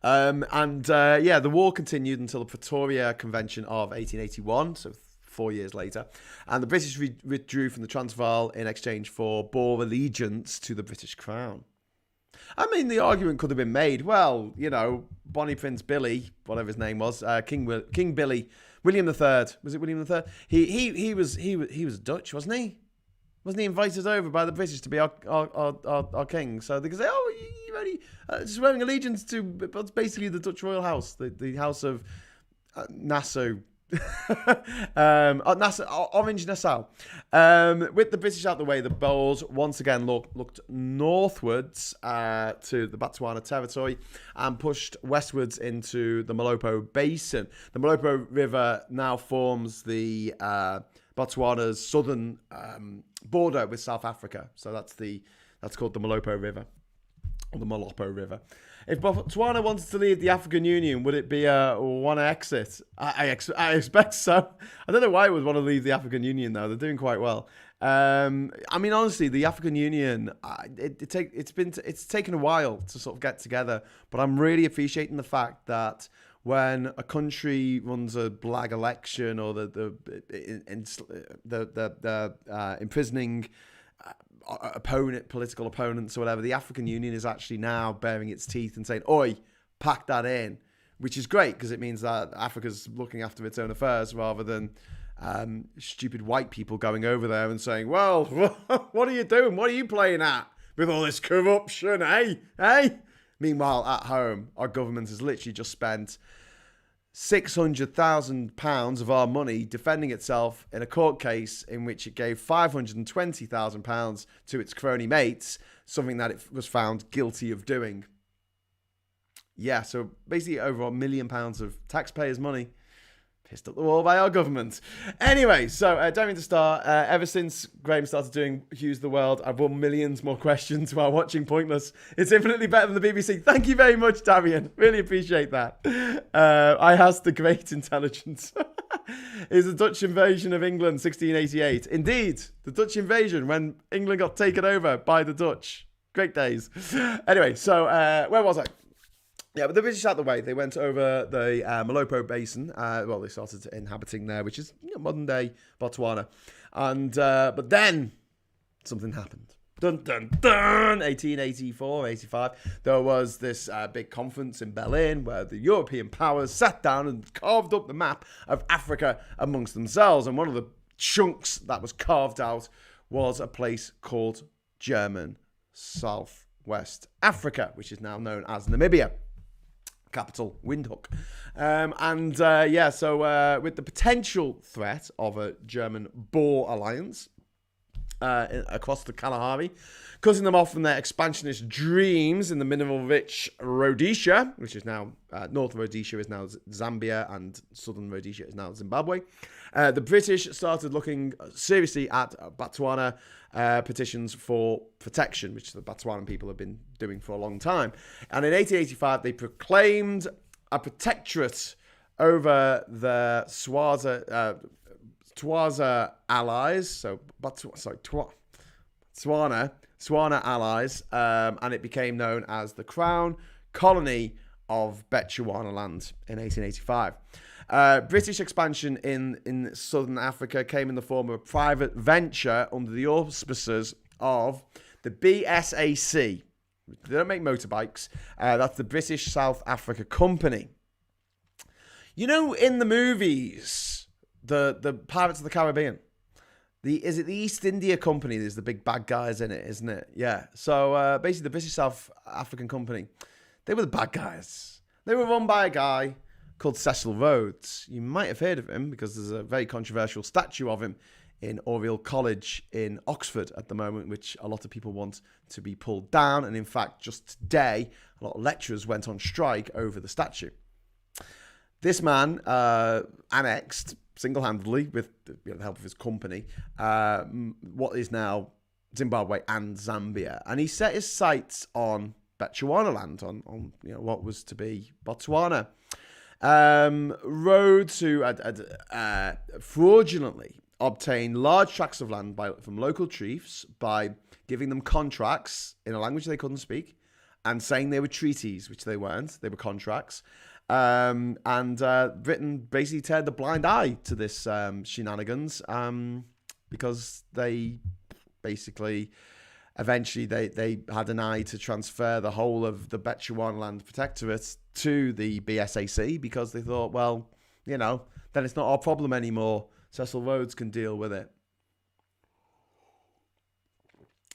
The war continued until the Pretoria Convention of 1881, so 4 years later, and the British withdrew from the Transvaal in exchange for bore allegiance to the British Crown. I mean, the argument could have been made, well, Bonnie Prince Billy, whatever his name was, King Billy, William III, was it William III? He was Dutch, wasn't he? Wasn't he invited over by the British to be our king? So they could say, oh, you're only swearing allegiance to basically the Dutch royal house, the house of Nassau. Orange Nassau. With the British out the way, the Boers once again looked northwards to the Botswana territory and pushed westwards into the Malopo Basin. The Malopo River now forms the Botswana's southern border with South Africa. So that's called the Malopo River, or the Malopo River. If Botswana wanted to leave the African Union, would it be a one exit? I expect so. I don't know why it would want to leave the African Union, though. They're doing quite well. I mean, honestly, the African Union, it's taken a while to sort of get together, but I'm really appreciating the fact that when a country runs a black election or the imprisoning political opponents or whatever, the African Union is actually now baring its teeth and saying, oi, pack that in, which is great because it means that Africa's looking after its own affairs rather than stupid white people going over there and saying, well, what are you doing? What are you playing at with all this corruption, eh? Meanwhile, at home, our government has literally just spent £600,000 of our money defending itself in a court case in which it gave £520,000 to its crony mates, something that it was found guilty of doing. Yeah, so basically over £1 million of taxpayers' money pissed up the wall by our government. Anyway, so diving to start, ever since Graham started doing Hughes of the World, I've won millions more questions while watching Pointless. It's infinitely better than the BBC. Thank you very much, Darian. Really appreciate that. I asked the great intelligence. Is the Dutch invasion of England 1688? Indeed, the Dutch invasion when England got taken over by the Dutch. Great days. Anyway, so where was I? Yeah, but the British out the way, they went over the Malopo Basin. They started inhabiting there, which is modern day Botswana. And but then something happened. Dun dun dun. 1884, 85. There was this big conference in Berlin where the European powers sat down and carved up the map of Africa amongst themselves. And one of the chunks that was carved out was a place called German Southwest Africa, which is now known as Namibia. Capital Windhoek. With the potential threat of a German Boer alliance across the Kalahari, cutting them off from their expansionist dreams in the mineral-rich Rhodesia, which is now, North Rhodesia is now Zambia and Southern Rhodesia is now Zimbabwe. The British started looking seriously at Botswana petitions for protection, which the Botswanan people have been doing for a long time. And in 1885, they proclaimed a protectorate over the Tswana allies, Tswana allies, and it became known as the Crown Colony of Bechuanaland in 1885. British expansion in southern Africa came in the form of a private venture under the auspices of the BSAC. They don't make motorbikes. That's the British South Africa Company. In the movies, the Pirates of the Caribbean, Is it the East India Company? There's the big bad guys in it, isn't it? Yeah. So basically, the British South African Company, they were the bad guys. They were run by a guy called Cecil Rhodes. You might have heard of him because there's a very controversial statue of him in Oriel College in Oxford at the moment, which a lot of people want to be pulled down. And in fact, just today, a lot of lecturers went on strike over the statue. This man annexed single-handedly, with the help of his company, what is now Zimbabwe and Zambia. And he set his sights on Bechuanaland, on what was to be Botswana. Rhodes, who had fraudulently obtained large tracts of land from local chiefs by giving them contracts in a language they couldn't speak and saying they were treaties, which they weren't. They were contracts. And Britain basically turned a blind eye to this shenanigans because they basically... Eventually, they had an eye to transfer the whole of the Bechuanaland protectorate to the BSAC because they thought, well, then it's not our problem anymore. Cecil Rhodes can deal with it.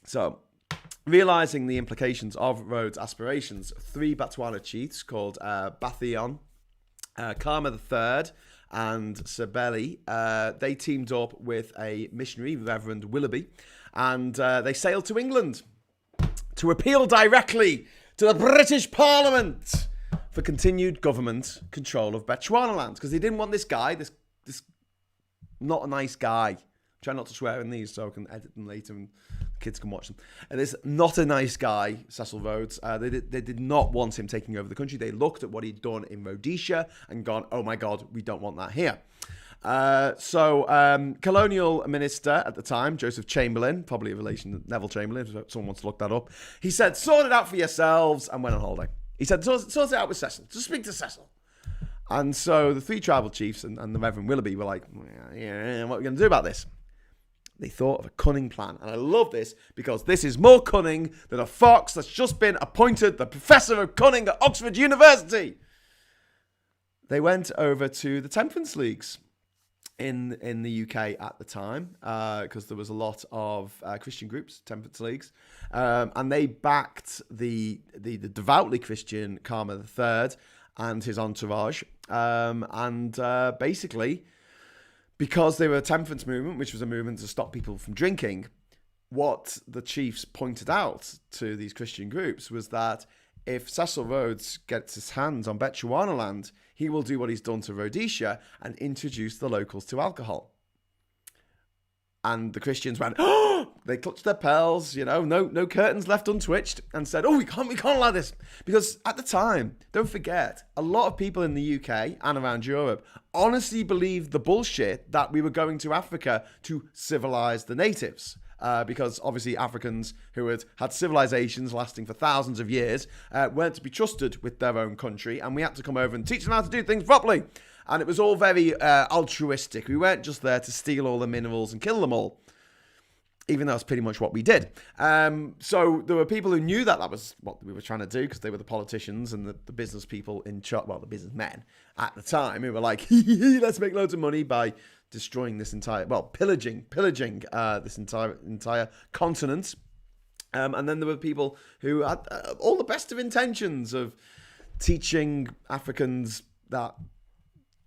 So, realizing the implications of Rhodes' aspirations, 3 Botswana chiefs called Bathion, Karma III, and Sebeli, they teamed up with a missionary, Reverend Willoughby, and they sailed to England to appeal directly to the British Parliament for continued government control of Bechuanaland, because they didn't want this guy, this not a nice guy. Try not to swear in these so I can edit them later and kids can watch them. And this not a nice guy, Cecil Rhodes. They did not want him taking over the country. They looked at what he'd done in Rhodesia and gone, oh my God, we don't want that here. Colonial minister at the time, Joseph Chamberlain, probably a relation to Neville Chamberlain, if someone wants to look that up. He said, sort it out for yourselves, and went on holiday. He said, sort it out with Cecil. Just speak to Cecil. And so the 3 tribal chiefs and the Reverend Willoughby were like, yeah, what are we going to do about this? They thought of a cunning plan. And I love this because this is more cunning than a fox that's just been appointed the professor of cunning at Oxford University. They went over to the temperance leagues in the UK at the time because there was a lot of Christian groups, temperance leagues, and they backed the devoutly Christian Karma III and his entourage, and basically, because they were a temperance movement, which was a movement to stop people from drinking, what the chiefs pointed out to these Christian groups was that if Cecil Rhodes gets his hands on Bechuanaland, he will do what he's done to Rhodesia and introduce the locals to alcohol. And the Christians went, oh, they clutched their pearls, no curtains left untwitched, and said, oh, we can't allow this. Because at the time, don't forget, a lot of people in the UK and around Europe honestly believed the bullshit that we were going to Africa to civilize the natives. Because obviously Africans who had civilizations lasting for thousands of years weren't to be trusted with their own country, and we had to come over and teach them how to do things properly. And it was all very altruistic. We weren't just there to steal all the minerals and kill them all, even though that's pretty much what we did. So there were people who knew that was what we were trying to do because they were the politicians and the business people in charge, the businessmen at the time who were like, let's make loads of money by destroying this pillaging this entire continent. And then there were people who had all the best of intentions of teaching Africans that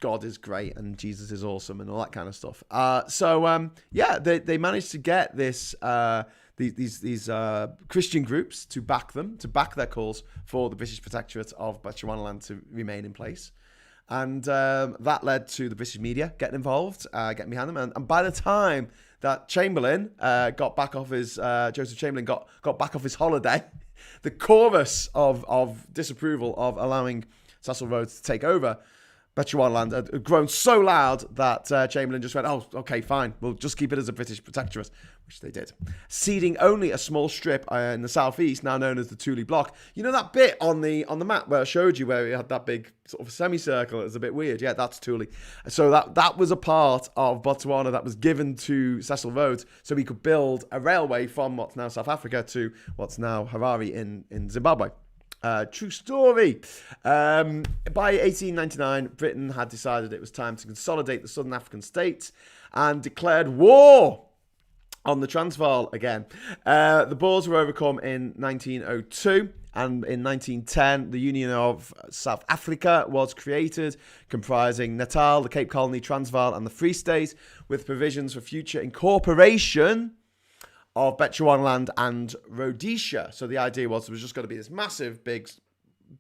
God is great and Jesus is awesome and all that kind of stuff. They managed to get these Christian groups to back their calls for the British Protectorate of Bechuanaland to remain in place. And that led to the British media getting involved, getting behind them. And by the time that Chamberlain got back off his, Joseph Chamberlain got back off his holiday, the chorus of disapproval of allowing Cecil Rhodes to take over Bechuanaland had grown so loud that Chamberlain just went, oh, okay, fine, we'll just keep it as a British protectorate, which they did. Ceding only a small strip in the southeast, now known as the Thule Block. You know that bit on the map where I showed you where we had that big sort of semicircle? It was a bit weird. Yeah, that's Thule. So that was a part of Botswana that was given to Cecil Rhodes so he could build a railway from what's now South Africa to what's now Harare in Zimbabwe. True story. By 1899, Britain had decided it was time to consolidate the Southern African states and declared war on the Transvaal again. The Boers were overcome in 1902, and in 1910, the Union of South Africa was created, comprising Natal, the Cape Colony, Transvaal, and the Free State, with provisions for future incorporation of Bechuanaland and Rhodesia. So the idea was there was just going to be this massive, big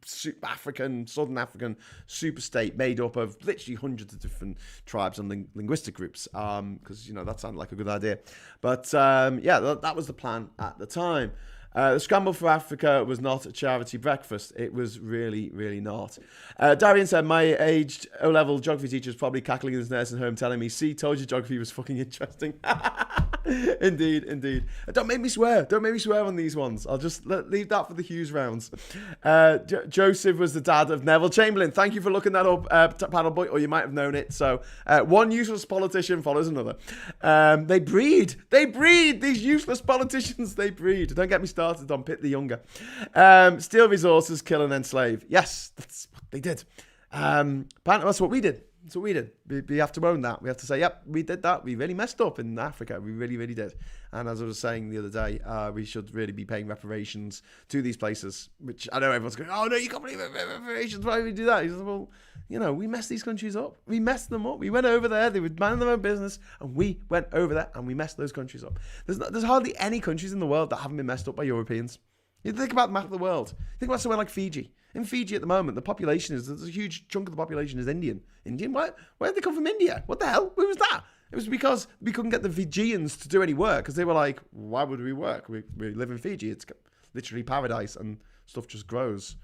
Southern African super state made up of literally hundreds of different tribes and linguistic groups, because that sounded like a good idea. But that was the plan at the time. The Scramble for Africa was not a charity breakfast. It was really, really not. Darian said, my aged O-level geography teacher is probably cackling in his nursing home telling me, see, told you geography was fucking interesting. Indeed. Don't make me swear. Don't make me swear on these ones. I'll just leave that for the Hughes rounds. Joseph was the dad of Neville Chamberlain. Thank you for looking that up, panel boy, or you might have known it. So one useless politician follows another. They breed. These useless politicians, they breed. Don't get me started on Pitt the Younger. Steal resources, kill and enslave. Yes, that's what they did. That's what we did. That's what we did. We have to own that. We have to say, yep, we did that. We really messed up in Africa. We really, really did. And as I was saying the other day, we should really be paying reparations to these places, which I know everyone's going, oh, no, you can't believe reparations. Why would we do that? He says, well, we messed these countries up. We messed them up. We went over there. They were minding their own business. And we went over there and we messed those countries up. There's hardly any countries in the world that haven't been messed up by Europeans. You think about the map of the world. Think about somewhere like Fiji. In Fiji at the moment, there's a huge chunk of the population is Indian. Indian? Where did they come from India? What the hell? Who was that? It was because we couldn't get the Fijians to do any work, because they were like, why would we work? We live in Fiji. It's literally paradise and stuff just grows.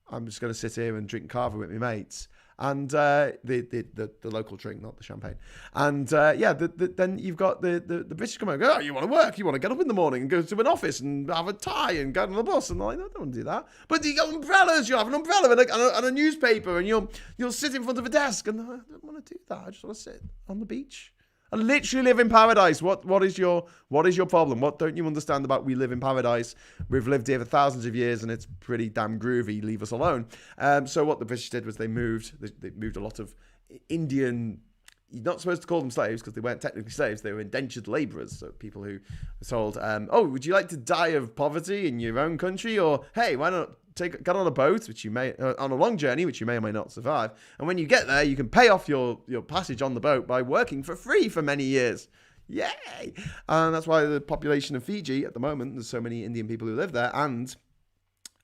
I'm just going to sit here and drink kava with my mates. And the local drink, not the champagne. And then you've got the British come out and go, oh, you want to work? You want to get up in the morning and go to an office and have a tie and get on the bus? And they're like, no, I don't want to do that. But you got umbrellas. You have an umbrella and a newspaper, and you'll sit in front of a desk. And I don't want to do that. I just want to sit on the beach. I literally live in paradise. What is your problem? What don't you understand about we live in paradise? We've lived here for thousands of years and it's pretty damn groovy. Leave us alone. So what the British did was they moved a lot of Indian. You're not supposed to call them slaves because they weren't technically slaves. They were indentured labourers. So people who were told, oh, would you like to die of poverty in your own country? Or, hey, why not get on a boat, which you may, on a long journey, which you may or may not survive. And when you get there, you can pay off your passage on the boat by working for free for many years. Yay! And that's why the population of Fiji at the moment, there's so many Indian people who live there, and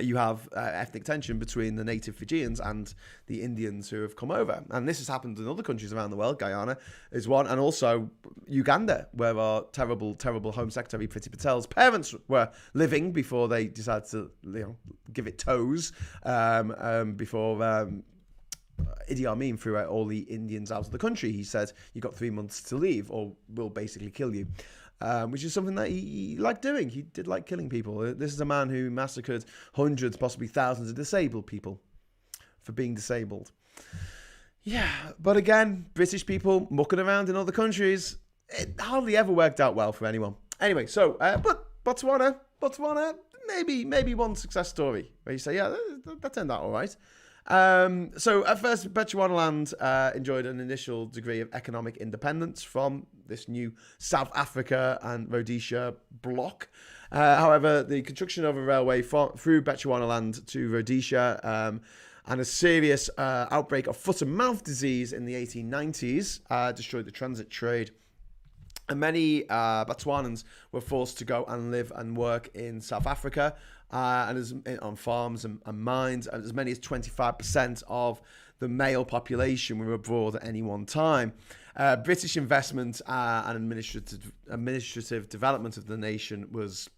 you have ethnic tension between the native Fijians and the Indians who have come over. And this has happened in other countries around the world. Guyana is one. And also Uganda, where our terrible, terrible Home Secretary Priti Patel's parents were living before they decided to give it toes, before Idi Amin threw out all the Indians out of the country. He said, you've got 3 months to leave or we'll basically kill you. Which is something that he liked doing. He did like killing people. This is a man who massacred hundreds, possibly thousands of disabled people for being disabled. Yeah, but again, British people mucking around in other countries, it hardly ever worked out well for anyone. Anyway, so, but Botswana, maybe one success story where you say, yeah, that turned out all right. So at first, Bechuanaland enjoyed an initial degree of economic independence from this new South Africa and Rhodesia bloc. However, the construction of a railway through Bechuanaland to Rhodesia and a serious outbreak of foot and mouth disease in the 1890s destroyed the transit trade. And many Botswanans were forced to go and live and work in South Africa on farms and mines. And as many as 25% of the male population were abroad at any one time. British investment and administrative development of the nation was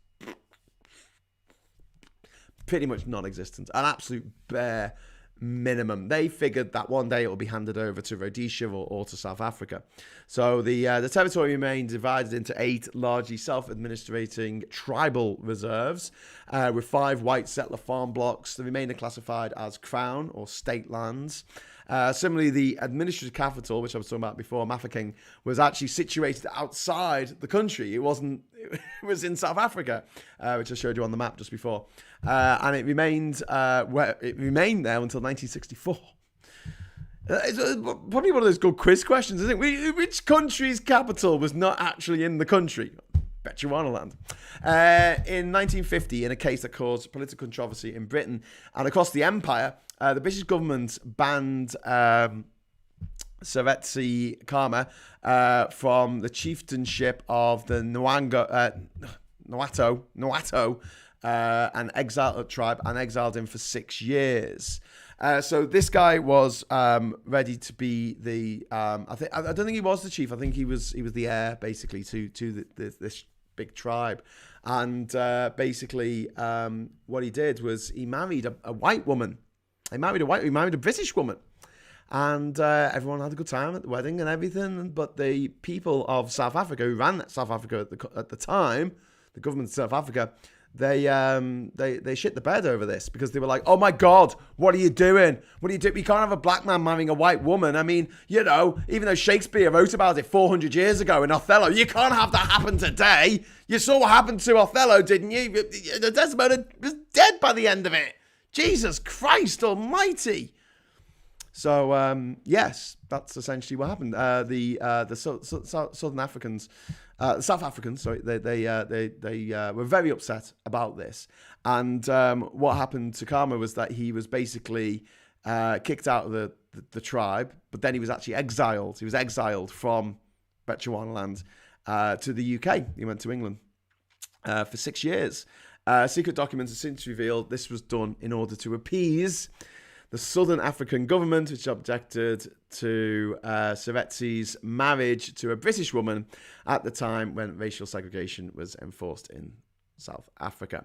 pretty much non-existent. An absolute bare minimum. They figured that one day it will be handed over to Rhodesia or to South Africa. So the territory remained divided into 8 largely self-administrating tribal reserves with 5 white settler farm blocks. The remainder classified as crown or state lands. Similarly, the administrative capital, which I was talking about before, Mafeking, was actually situated outside the country. It was in South Africa, which I showed you on the map just before. And it remained there until 1964. It's probably one of those good quiz questions, isn't it? Which country's capital was not actually in the country? Bechuanaland. In 1950, in a case that caused political controversy in Britain and across the empire, the British government banned Seretse Khama from the chieftainship of the Nawato, an exiled tribe, and exiled him for 6 years. So this guy was ready to be the. I don't think he was the chief. I think he was the heir, basically, to this big tribe. And basically, what he did was he married a white woman. He married a British woman. And everyone had a good time at the wedding and everything. But the people of South Africa, who ran South Africa at the time, the government of South Africa, they shit the bed over this, because they were like, oh my God, what are you doing? What are you doing? You can't have a black man marrying a white woman. I mean, you know, even though Shakespeare wrote about it 400 years ago in Othello, you can't have that happen today. You saw what happened to Othello, didn't you? Desmond was dead by the end of it. Jesus Christ almighty. So, yes, that's essentially what happened. The Southern Africans, South Africans, sorry, they were very upset about this. And what happened to Khama was that he was basically kicked out of the tribe, but then he was actually exiled. He was exiled from Bechuanaland to the UK. He went to England for 6 years. Secret documents have since revealed this was done in order to appease the Southern African government, which objected to Seretse's marriage to a British woman at the time when racial segregation was enforced in South Africa.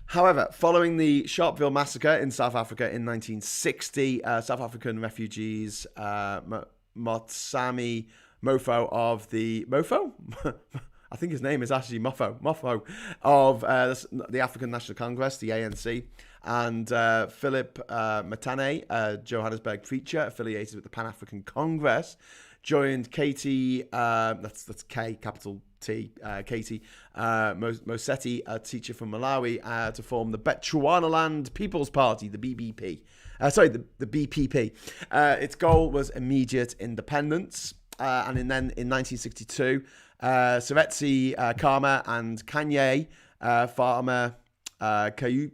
However, following the Sharpeville massacre in South Africa in 1960, South African refugees, Motsami Mofo of the... Mofo? I think his name is actually Mofo of the African National Congress, the ANC, and Philip Matane, a Johannesburg preacher affiliated with the Pan-African Congress, joined Katie, that's K, capital T, Katie Mosetti, a teacher from Malawi, to form the Bechuanaland People's Party, the BBP. The BPP. Its goal was immediate independence, and then in 1962, Seretse Khama and Kanye farmer Kayumil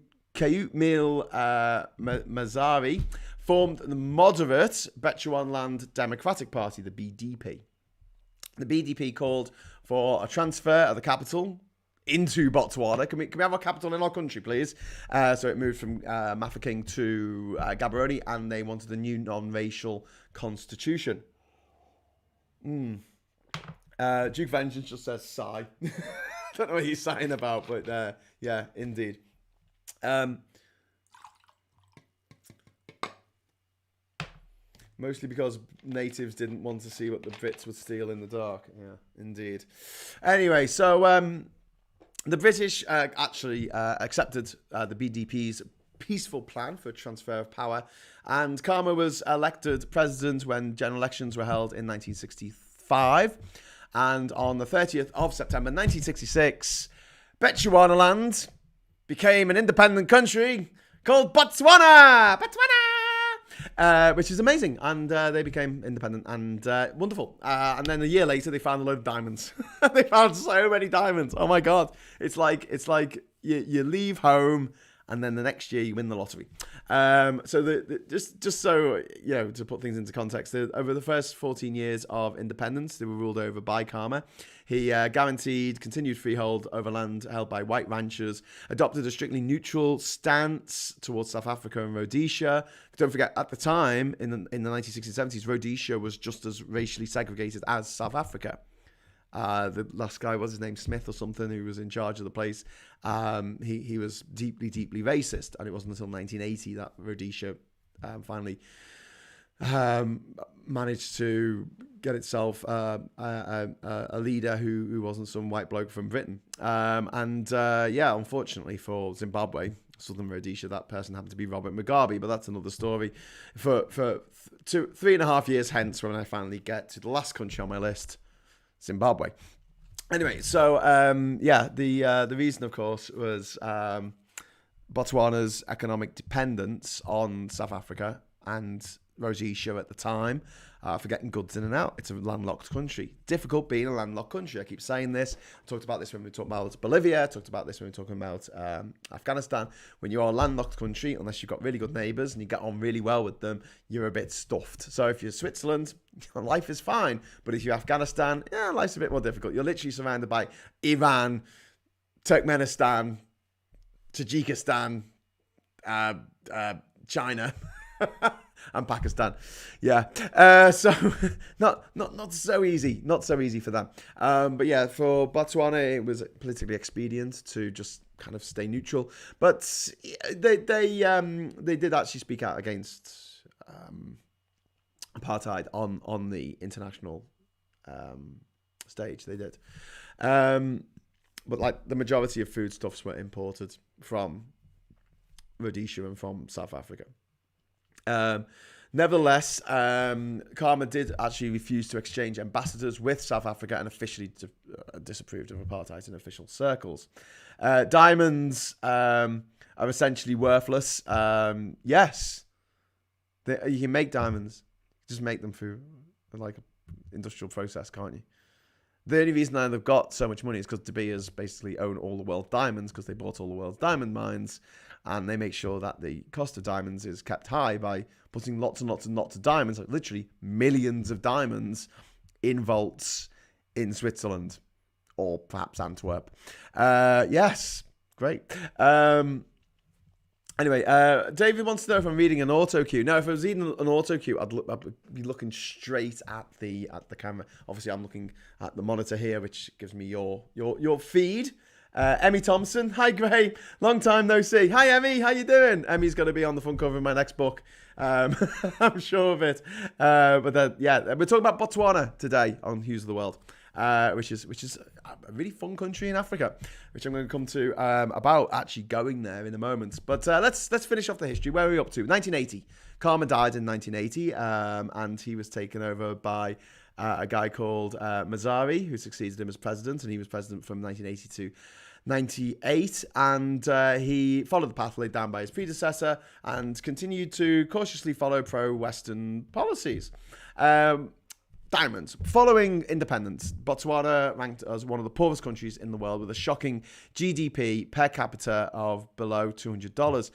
Mazari formed the moderate Bechuanaland Democratic Party, the BDP. The BDP called for a transfer of the capital into Botswana. Can we have our capital in our country, please? So it moved from Mafeking to Gaborone, and they wanted a new non-racial constitution. Duke Vengeance just says sigh. Don't know what he's sighing about, but yeah, indeed. Mostly because natives didn't want to see what the Brits would steal in the dark. Yeah, indeed. Anyway, so the British actually accepted the BDP's peaceful plan for a transfer of power, and Khama was elected president when general elections were held in 1965. And on the 30th of September 1966, Bechuanaland became an independent country called Botswana, which is amazing. And they became independent and wonderful. And then a year later, they found a load of diamonds. They found so many diamonds. Oh my God! It's like you leave home, and then the next year you win the lottery. So just so you know, to put things into context, over the first 14 years of independence, they were ruled over by Khama. He guaranteed continued freehold over land held by white ranchers, adopted a strictly neutral stance towards South Africa and Rhodesia. Don't forget, at the time, in the 1960s and 70s, Rhodesia was just as racially segregated as South Africa. The last guy, was his name Smith or something, who was in charge of the place. He was deeply, deeply racist, and it wasn't until 1980 that Rhodesia finally managed to get itself a leader who wasn't some white bloke from Britain. Unfortunately for Zimbabwe, Southern Rhodesia, that person happened to be Robert Mugabe, but that's another story for 3.5 years hence, when I finally get to the last country on my list, Zimbabwe. Anyway, so the reason, of course, was Botswana's economic dependence on South Africa and Rhodesia at the time for getting goods in and out. It's a landlocked country. Difficult being a landlocked country. I keep saying this. I talked about this when we talked about Bolivia. I talked about this when we were talking about Afghanistan. When you're a landlocked country, unless you've got really good neighbours and you get on really well with them, you're a bit stuffed. So if you're Switzerland, life is fine. But if you're Afghanistan, life's a bit more difficult. You're literally surrounded by Iran, Turkmenistan, Tajikistan, China, and Pakistan. So not so easy. Not so easy for them. But yeah, for Botswana, it was politically expedient to just kind of stay neutral. But they did actually speak out against apartheid on the international stage. They did. But like the majority of foodstuffs were imported from Rhodesia and from South Africa. Nevertheless, Khama did actually refuse to exchange ambassadors with South Africa and officially disapproved of apartheid in official circles. Diamonds are essentially worthless. Yes, you can make diamonds. Just make them through like an industrial process, can't you? The only reason they've got so much money is because De Beers basically own all the world's diamonds because they bought all the world's diamond mines, and they make sure that the cost of diamonds is kept high by putting lots and lots and lots of diamonds, like literally millions of diamonds, in vaults in Switzerland or perhaps Antwerp. Yes, great. Anyway, David wants to know if I'm reading an auto cue. No, if I was reading an auto cue, I'd be looking straight at the camera. Obviously, I'm looking at the monitor here, which gives me your feed. Emmy Thompson, hi Gray, long time no see. Hi Emmy, how you doing? Emmy's going to be on the front cover of my next book. I'm sure of it. But we're talking about Botswana today on Hughes of the World. Which is a really fun country in Africa, which I'm going to come to about actually going there in a moment. But let's finish off the history. Where are we up to? 1980. Khama died in 1980, and he was taken over by a guy called Mazari, who succeeded him as president, and he was president from 1980 to 98, and he followed the path laid down by his predecessor and continued to cautiously follow pro-Western policies. Diamonds. Following independence, Botswana ranked as one of the poorest countries in the world with a shocking GDP per capita of below $200.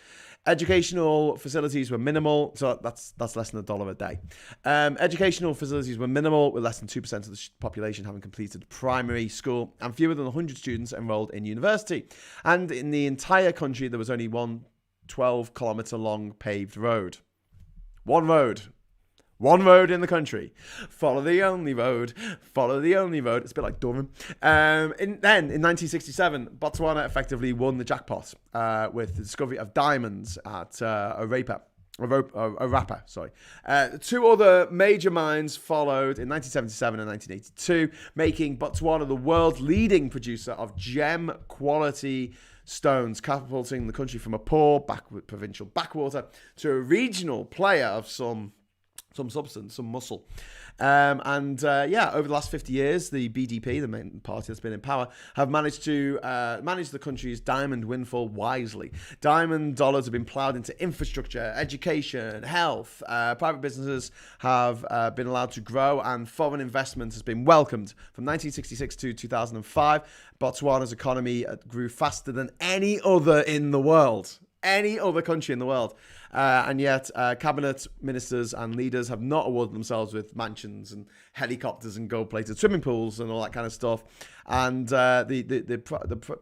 Educational facilities were minimal, so that's less than $1 a day. Educational facilities were minimal, with less than 2% of the population having completed primary school and fewer than 100 students enrolled in university. And in the entire country, there was only one 12-kilometre long paved road. One road in the country. Follow the only road. Follow the only road. It's a bit like Durham. In 1967, Botswana effectively won the jackpot with the discovery of diamonds at Orapa. Two other major mines followed in 1977 and 1982, making Botswana the world's leading producer of gem quality stones, catapulting the country from a poor provincial backwater to a regional player of some substance, some muscle. Over the last 50 years, the BDP, the main party that's been in power, have managed to manage the country's diamond windfall wisely. Diamond dollars have been ploughed into infrastructure, education, health. Private businesses have been allowed to grow, and foreign investment has been welcomed. From 1966 to 2005, Botswana's economy grew faster than any other in the world. Any other country in the world. And yet, cabinet ministers and leaders have not awarded themselves with mansions and helicopters and gold-plated swimming pools and all that kind of stuff. And the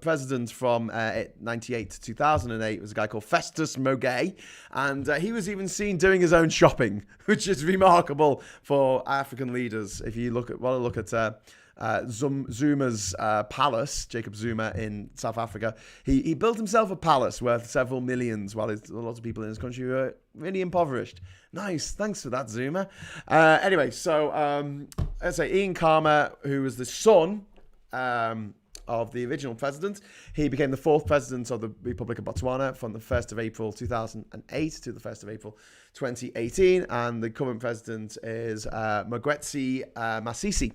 president from 98 to 2008 was a guy called Festus Mogae, and he was even seen doing his own shopping, which is remarkable for African leaders. If you look at Zuma's palace, Jacob Zuma in South Africa, he built himself a palace worth several millions, while a lot of people in his country were really impoverished. Nice, thanks for that, Zuma. Let's say Ian Khama, who was the son of the original president, he became the fourth president of the Republic of Botswana from the 1st of April 2008 to the 1st of April 2018, and the current president is Mogwetsi Masisi.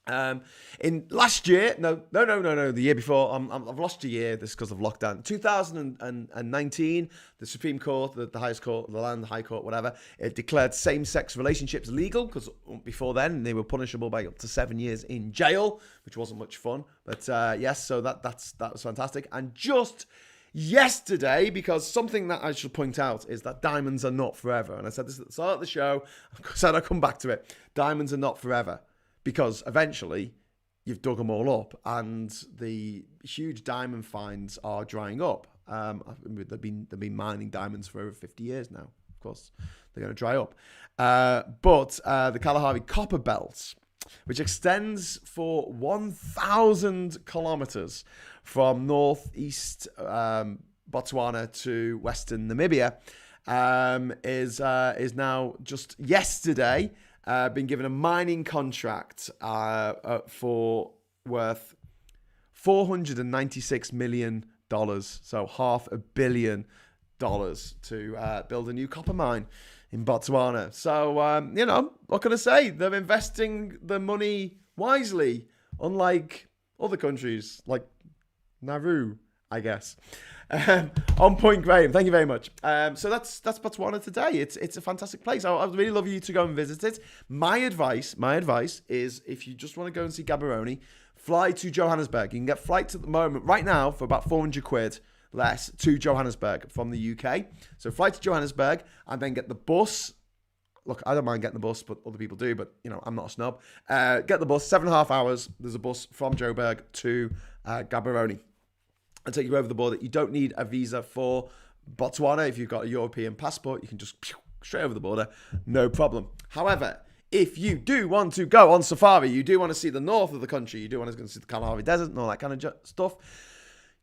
In last year, the year before, I've lost a year. This is because of lockdown. 2019, the Supreme Court, the highest court of the land, the High Court, whatever, it declared same-sex relationships legal, because before then they were punishable by up to 7 years in jail, which wasn't much fun. But yes, so that was fantastic. And just yesterday, because something that I should point out is that diamonds are not forever. And I said this at the start of the show. I said I'd come back to it. Diamonds are not forever. Because eventually you've dug them all up and the huge diamond finds are drying up. They've been mining diamonds for over 50 years now. Of course, they're going to dry up. But the Kalahari Copper Belt, which extends for 1,000 kilometers from northeast Botswana to western Namibia, is now just yesterday been given a mining contract for worth $496 million, so $500 million to build a new copper mine in Botswana. So, what can I say? They're investing the money wisely, unlike other countries like Nauru, I guess. On point, Graham. Thank you very much. So that's Botswana today. It's a fantastic place. I'd really love you to go and visit it. My advice is, if you just want to go and see Gaborone, fly to Johannesburg. You can get flights at the moment right now for about 400 quid less to Johannesburg from the UK. So fly to Johannesburg and then get the bus. Look, I don't mind getting the bus, but other people do. But I'm not a snob. Get the bus. 7.5 hours. There's a bus from Joburg to Gaborone. And take you over the border. You don't need a visa for Botswana. If you've got a European passport, you can just straight over the border, no problem. However, if you do want to go on safari, you do want to see the north of the country, you do want to go and see the Kalahari Desert and all that kind of stuff,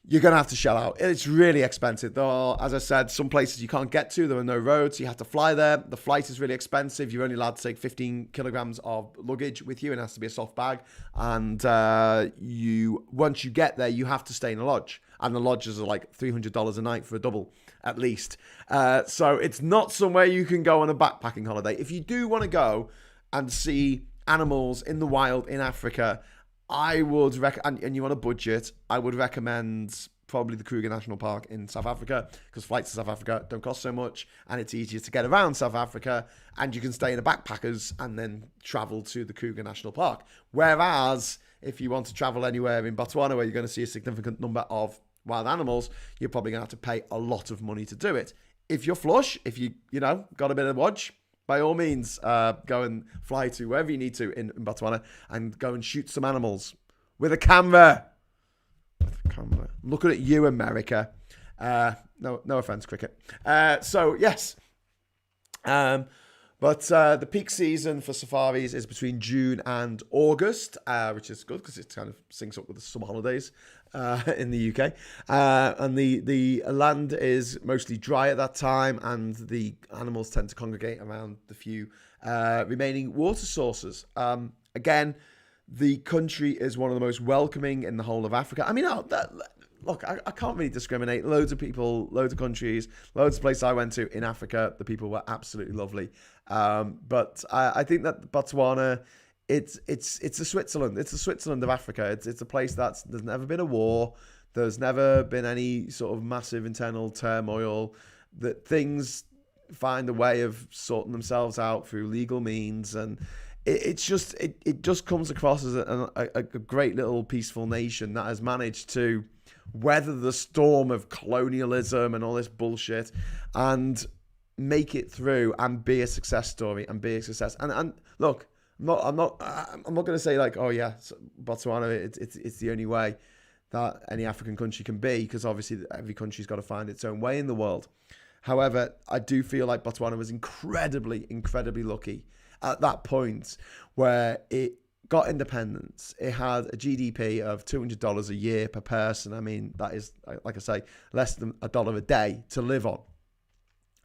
you're going to have to shell out. It's really expensive. There are, as I said, some places you can't get to. There are no roads. You have to fly there. The flight is really expensive. You're only allowed to take 15 kilograms of luggage with you, and it has to be a soft bag. And once you get there, you have to stay in a lodge. And the lodges are like $300 a night for a double, at least. So it's not somewhere you can go on a backpacking holiday. If you do want to go and see animals in the wild in Africa, I would and you want a budget, I would recommend probably the Kruger National Park in South Africa, because flights to South Africa don't cost so much and it's easier to get around South Africa, and you can stay in a backpackers and then travel to the Kruger National Park. Whereas if you want to travel anywhere in Botswana where you're going to see a significant number of wild animals, you're probably going to have to pay a lot of money to do it. If you're flush, if you got a bit of wodge, by all means, go and fly to wherever you need to in Botswana and go and shoot some animals with a camera. I'm looking at you, America. No offense, cricket. So, yes. But the peak season for safaris is between June and August, which is good because it kind of syncs up with the summer holidays in the UK. And the land is mostly dry at that time, and the animals tend to congregate around the few remaining water sources. Again, the country is one of the most welcoming in the whole of Africa. I mean, look, I can't really discriminate. Loads of people, loads of countries, loads of places I went to in Africa, the people were absolutely lovely. But I think that Botswana, it's a Switzerland. It's the Switzerland of Africa. It's a place there's never been a war. There's never been any sort of massive internal turmoil. That things find a way of sorting themselves out through legal means, and it just comes across as a great little peaceful nation that has managed to weather the storm of colonialism and all this bullshit and make it through and be a success story and be a success. And look, I'm not going to say like, oh yeah, Botswana, it's the only way that any African country can be, because obviously every country's got to find its own way in the world. However, I do feel like Botswana was incredibly lucky at that point where it got independence. It had a GDP of $200 a year per person. I mean, that is, like I say, less than $1 a day to live on.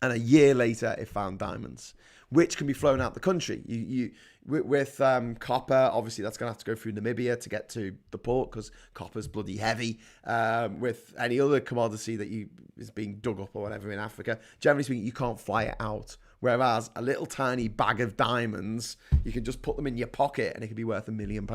And a year later, it found diamonds, which can be flown out the country. With copper, obviously that's going to have to go through Namibia to get to the port, because copper's bloody heavy. With any other commodity that is being dug up or whatever in Africa, generally speaking, you can't fly it out Whereas a little tiny bag of diamonds, you can just put them in your pocket and it could be worth £1 million.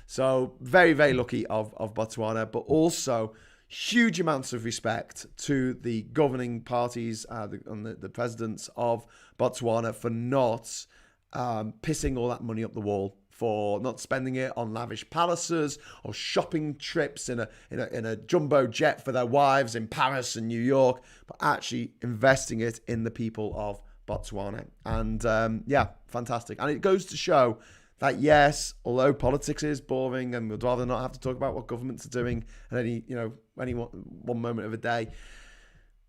So very, very lucky of Botswana, but also huge amounts of respect to the governing parties and the presidents of Botswana for not pissing all that money up the wall, for not spending it on lavish palaces or shopping trips in a jumbo jet for their wives in Paris and New York, but actually investing it in the people of Botswana. And fantastic. And it goes to show that, yes, although politics is boring and we'd rather not have to talk about what governments are doing at any one moment of a day,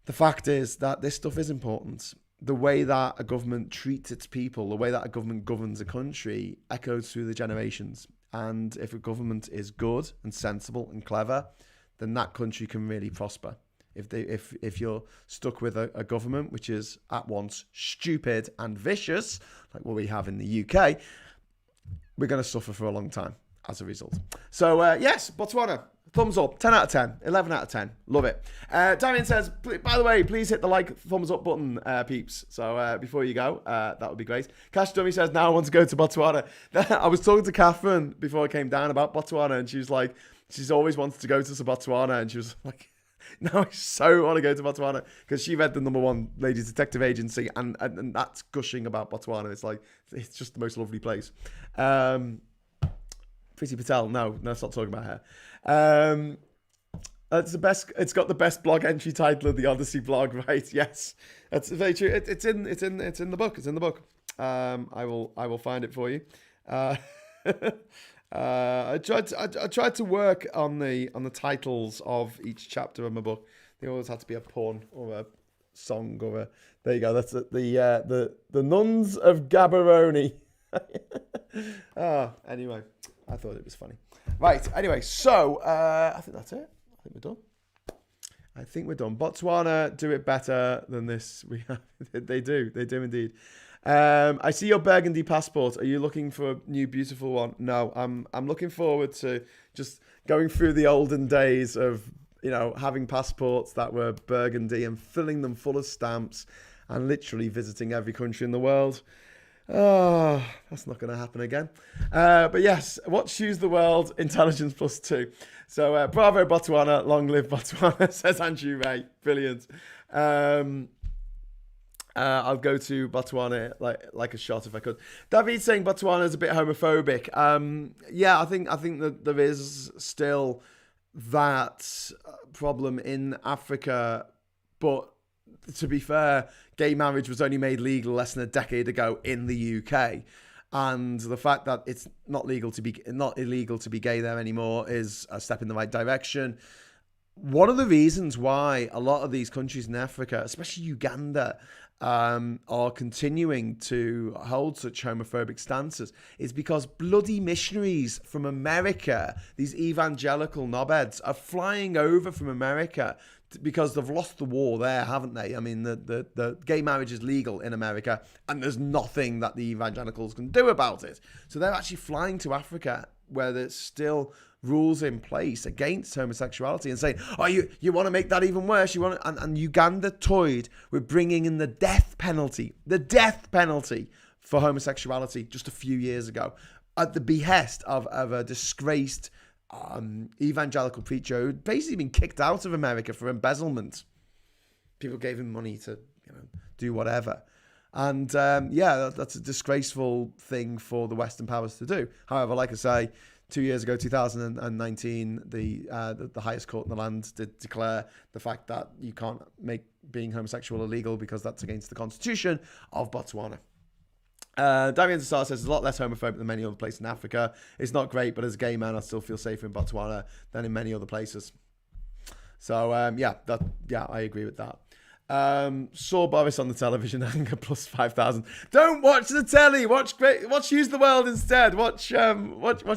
the fact is that this stuff is important. The way that a government treats its people, the way that a government governs a country echoes through the generations. And if a government is good and sensible and clever, then that country can really prosper. If you're stuck with a government which is at once stupid and vicious, like what we have in the UK, we're going to suffer for a long time as a result. So, yes, Botswana. Thumbs up, 10 out of 10, 11 out of 10. Love it. Damien says, by the way, please hit the thumbs up button, peeps. So before you go, that would be great. Cash Dummy says, now I want to go to Botswana. I was talking to Catherine before I came down about Botswana, and she was like, she's always wanted to go to Botswana, and she was like, now I so want to go to Botswana, because she read the *1 Ladies Detective Agency, and that's gushing about Botswana. It's like, it's just the most lovely place. Priti Patel, no, let's not talk about her. It's the best. It's got the best blog entry title of the Odyssey blog, right? Yes, that's very true. It's in the book. It's in the book. I will find it for you. I tried to work on the titles of each chapter of my book. They always had to be a porn or a song or a. There you go. That's the Nuns of Gaborone. Anyway, I thought it was funny. Right, anyway, so I think that's it. I think we're done. Botswana do it better than this. They do indeed. I see your burgundy passport. Are you looking for a new beautiful one? No, I'm looking forward to just going through the olden days of, having passports that were burgundy and filling them full of stamps and literally visiting every country in the world. Oh, that's not going to happen again. But yes, watch Hughes the World, Intelligence +2. So bravo Botswana, long live Botswana, says Andrew Ray. Brilliant. I'll go to Botswana like a shot if I could. David saying Botswana is a bit homophobic. I think that there is still that problem in Africa, but to be fair, gay marriage was only made legal less than a decade ago in the UK, and the fact that it's not illegal to be gay there anymore is a step in the right direction. One of the reasons why a lot of these countries in Africa, especially Uganda, are continuing to hold such homophobic stances is because bloody missionaries from America, these evangelical knobheads, are flying over from America because they've lost the war there, haven't they? I mean, the gay marriage is legal in America and there's nothing that the evangelicals can do about it. So they're actually flying to Africa where there's still rules in place against homosexuality and saying, oh, you want to make that even worse? And Uganda toyed with bringing in the death penalty for homosexuality just a few years ago at the behest of a disgraced evangelical preacher who'd basically been kicked out of America for embezzlement. People gave him money to do whatever. And that's a disgraceful thing for the Western powers to do. However, like I say, 2 years ago, 2019, the highest court in the land did declare the fact that you can't make being homosexual illegal because that's against the constitution of Botswana. Damien Star says, there's a lot less homophobic than many other places in Africa. It's not great, but as a gay man, I still feel safer in Botswana than in many other places. So, I agree with that. Saw Boris on the television, anger plus 5,000. Don't watch the telly. Watch Hughes the World instead. Watch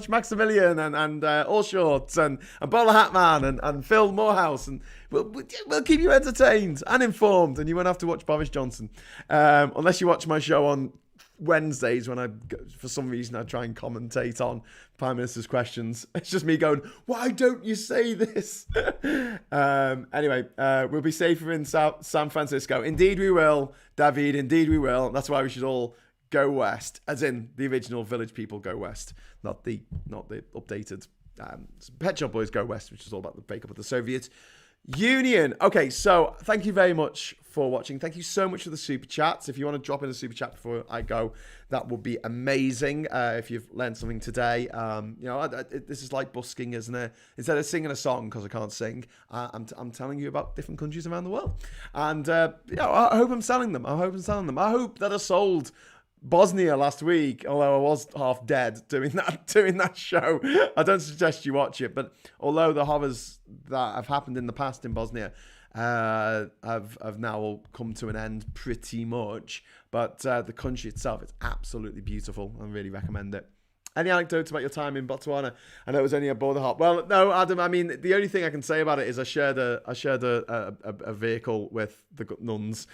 Maximilian and All Shorts and Bowler Hat Man and Phil Morehouse, and we'll keep you entertained and informed. And you won't have to watch Boris Johnson, unless you watch my show on Wednesdays when for some reason I try and commentate on Prime Minister's questions. It's just me going, why don't you say this? Anyway, we'll be safer in San Francisco. Indeed we will, David, indeed we will. That's why we should all go west, as in the original Village People go west, not the updated Pet Shop Boys go west, which is all about the breakup of the Soviet Union. Okay, so thank you very much for watching. Thank you so much for the super chats. If you want to drop in a super chat before I go, that would be amazing. If you've learned something today, this is like busking, isn't it? Instead of singing a song, because I can't sing, I'm telling you about different countries around the world, and I hope I'm selling them. I hope that I sold Bosnia last week, although I was half dead doing that show. I don't suggest you watch it, but although the horrors that have happened in the past in Bosnia have now all come to an end pretty much, but the country itself is absolutely beautiful. I really recommend it. Any anecdotes about your time in Botswana? I know it was only a border hop. Well, no, Adam. I mean, the only thing I can say about it is I shared a vehicle with the nuns.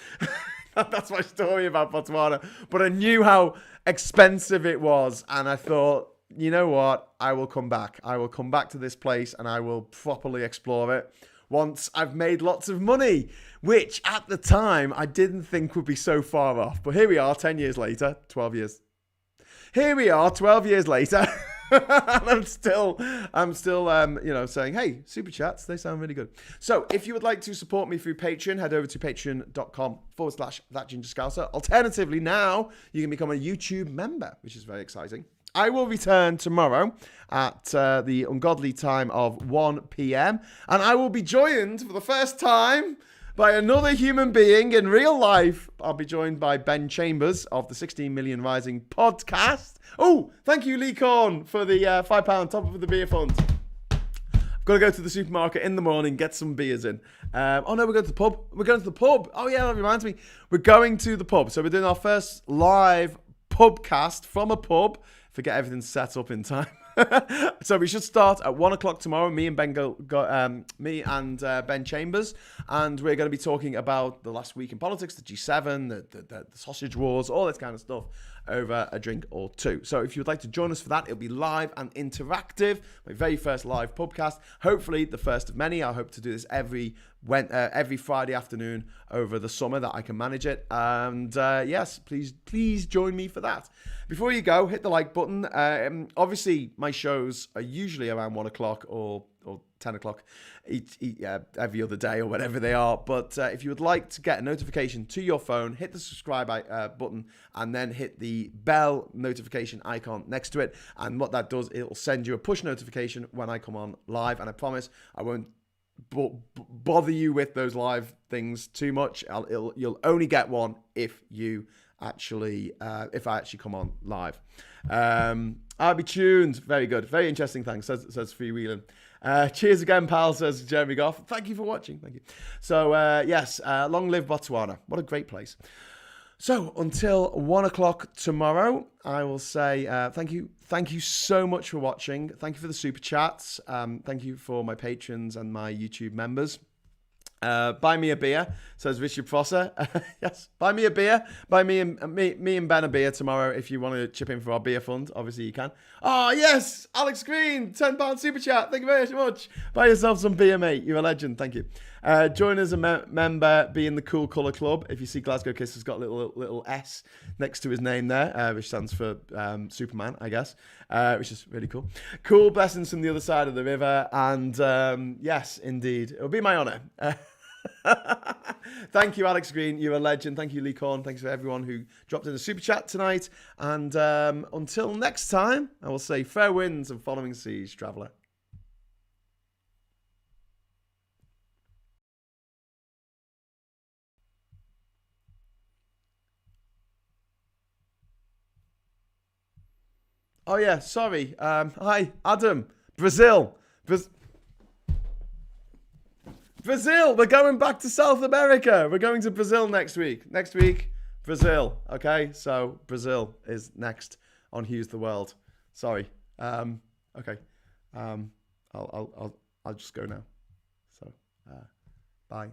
That's my story about Botswana. But I knew how expensive it was, and I thought, you know what? I will come back. I will come back to this place, and I will properly explore it once I've made lots of money, which at the time I didn't think would be so far off. But here we are, 10 years later, 12 years. Here we are, 12 years later, and I'm still, saying, hey, super chats, they sound really good. So if you would like to support me through Patreon, head over to patreon.com/thatgingerscouser. Alternatively, now you can become a YouTube member, which is very exciting. I will return tomorrow at the ungodly time of 1 p.m. and I will be joined for the first time by another human being in real life. I'll be joined by Ben Chambers of the 16 Million Rising podcast. Oh, thank you, Lee Corn, for the £5 top up of the beer fund. I've got to go to the supermarket in the morning, get some beers in. We're going to the pub. We're going to the pub. Oh, yeah, that reminds me. We're going to the pub. So we're doing our first live pubcast from a pub. Forget everything's set up in time. So we should start at 1 o'clock tomorrow. Me and Ben Ben Chambers, and we're going to be talking about the last week in politics, the G7, the sausage wars, all that kind of stuff over a drink or two. So if you would like to join us for that, it'll be live and interactive. My very first live podcast, hopefully the first of many. I hope to do this every Friday afternoon over the summer that I can manage it. And yes, please join me for that. Before you go, hit the like button. Obviously, my shows are usually around 1 o'clock or 10 o'clock every other day or whatever they are. But if you would like to get a notification to your phone, hit the subscribe button and then hit the bell notification icon next to it. And what that does, it'll send you a push notification when I come on live. And I promise I won't bother you with those live things too much. You'll only get one if I actually come on live. I'll be tuned. Very good. Very interesting. Thanks. Says Freewheeling. Cheers again, pal, says Jeremy Goff. Thank you for watching. Thank you. So, yes, long live Botswana. What a great place. So, until 1 o'clock tomorrow, I will say thank you. Thank you so much for watching. Thank you for the super chats. Thank you for my patrons and my YouTube members. Buy me a beer, says Richard Prosser. Yes, buy me a beer. Buy me and Ben a beer tomorrow if you want to chip in for our beer fund. Obviously, you can. Oh, yes, Alex Green, £10 super chat. Thank you very much. Buy yourself some beer, mate. You're a legend. Thank you. Join as a member, be in the Cool Colour Club. If you see Glasgow Kiss has got a little S next to his name there, which stands for Superman, I guess, which is really cool. Cool blessings from the other side of the river. And yes, indeed, it'll be my honour. Thank you, Alex Green. You're a legend. Thank you, Lee Corn. Thanks for everyone who dropped in a super chat tonight. And until next time, I will say fair winds and following seas, traveller. Oh yeah, sorry. Hi, Adam. Brazil. Brazil, we're going back to South America. We're going to Brazil next week. Next week, Brazil. Okay, so Brazil is next on Hughes the World. Sorry. Okay. I'll just go now. So, bye.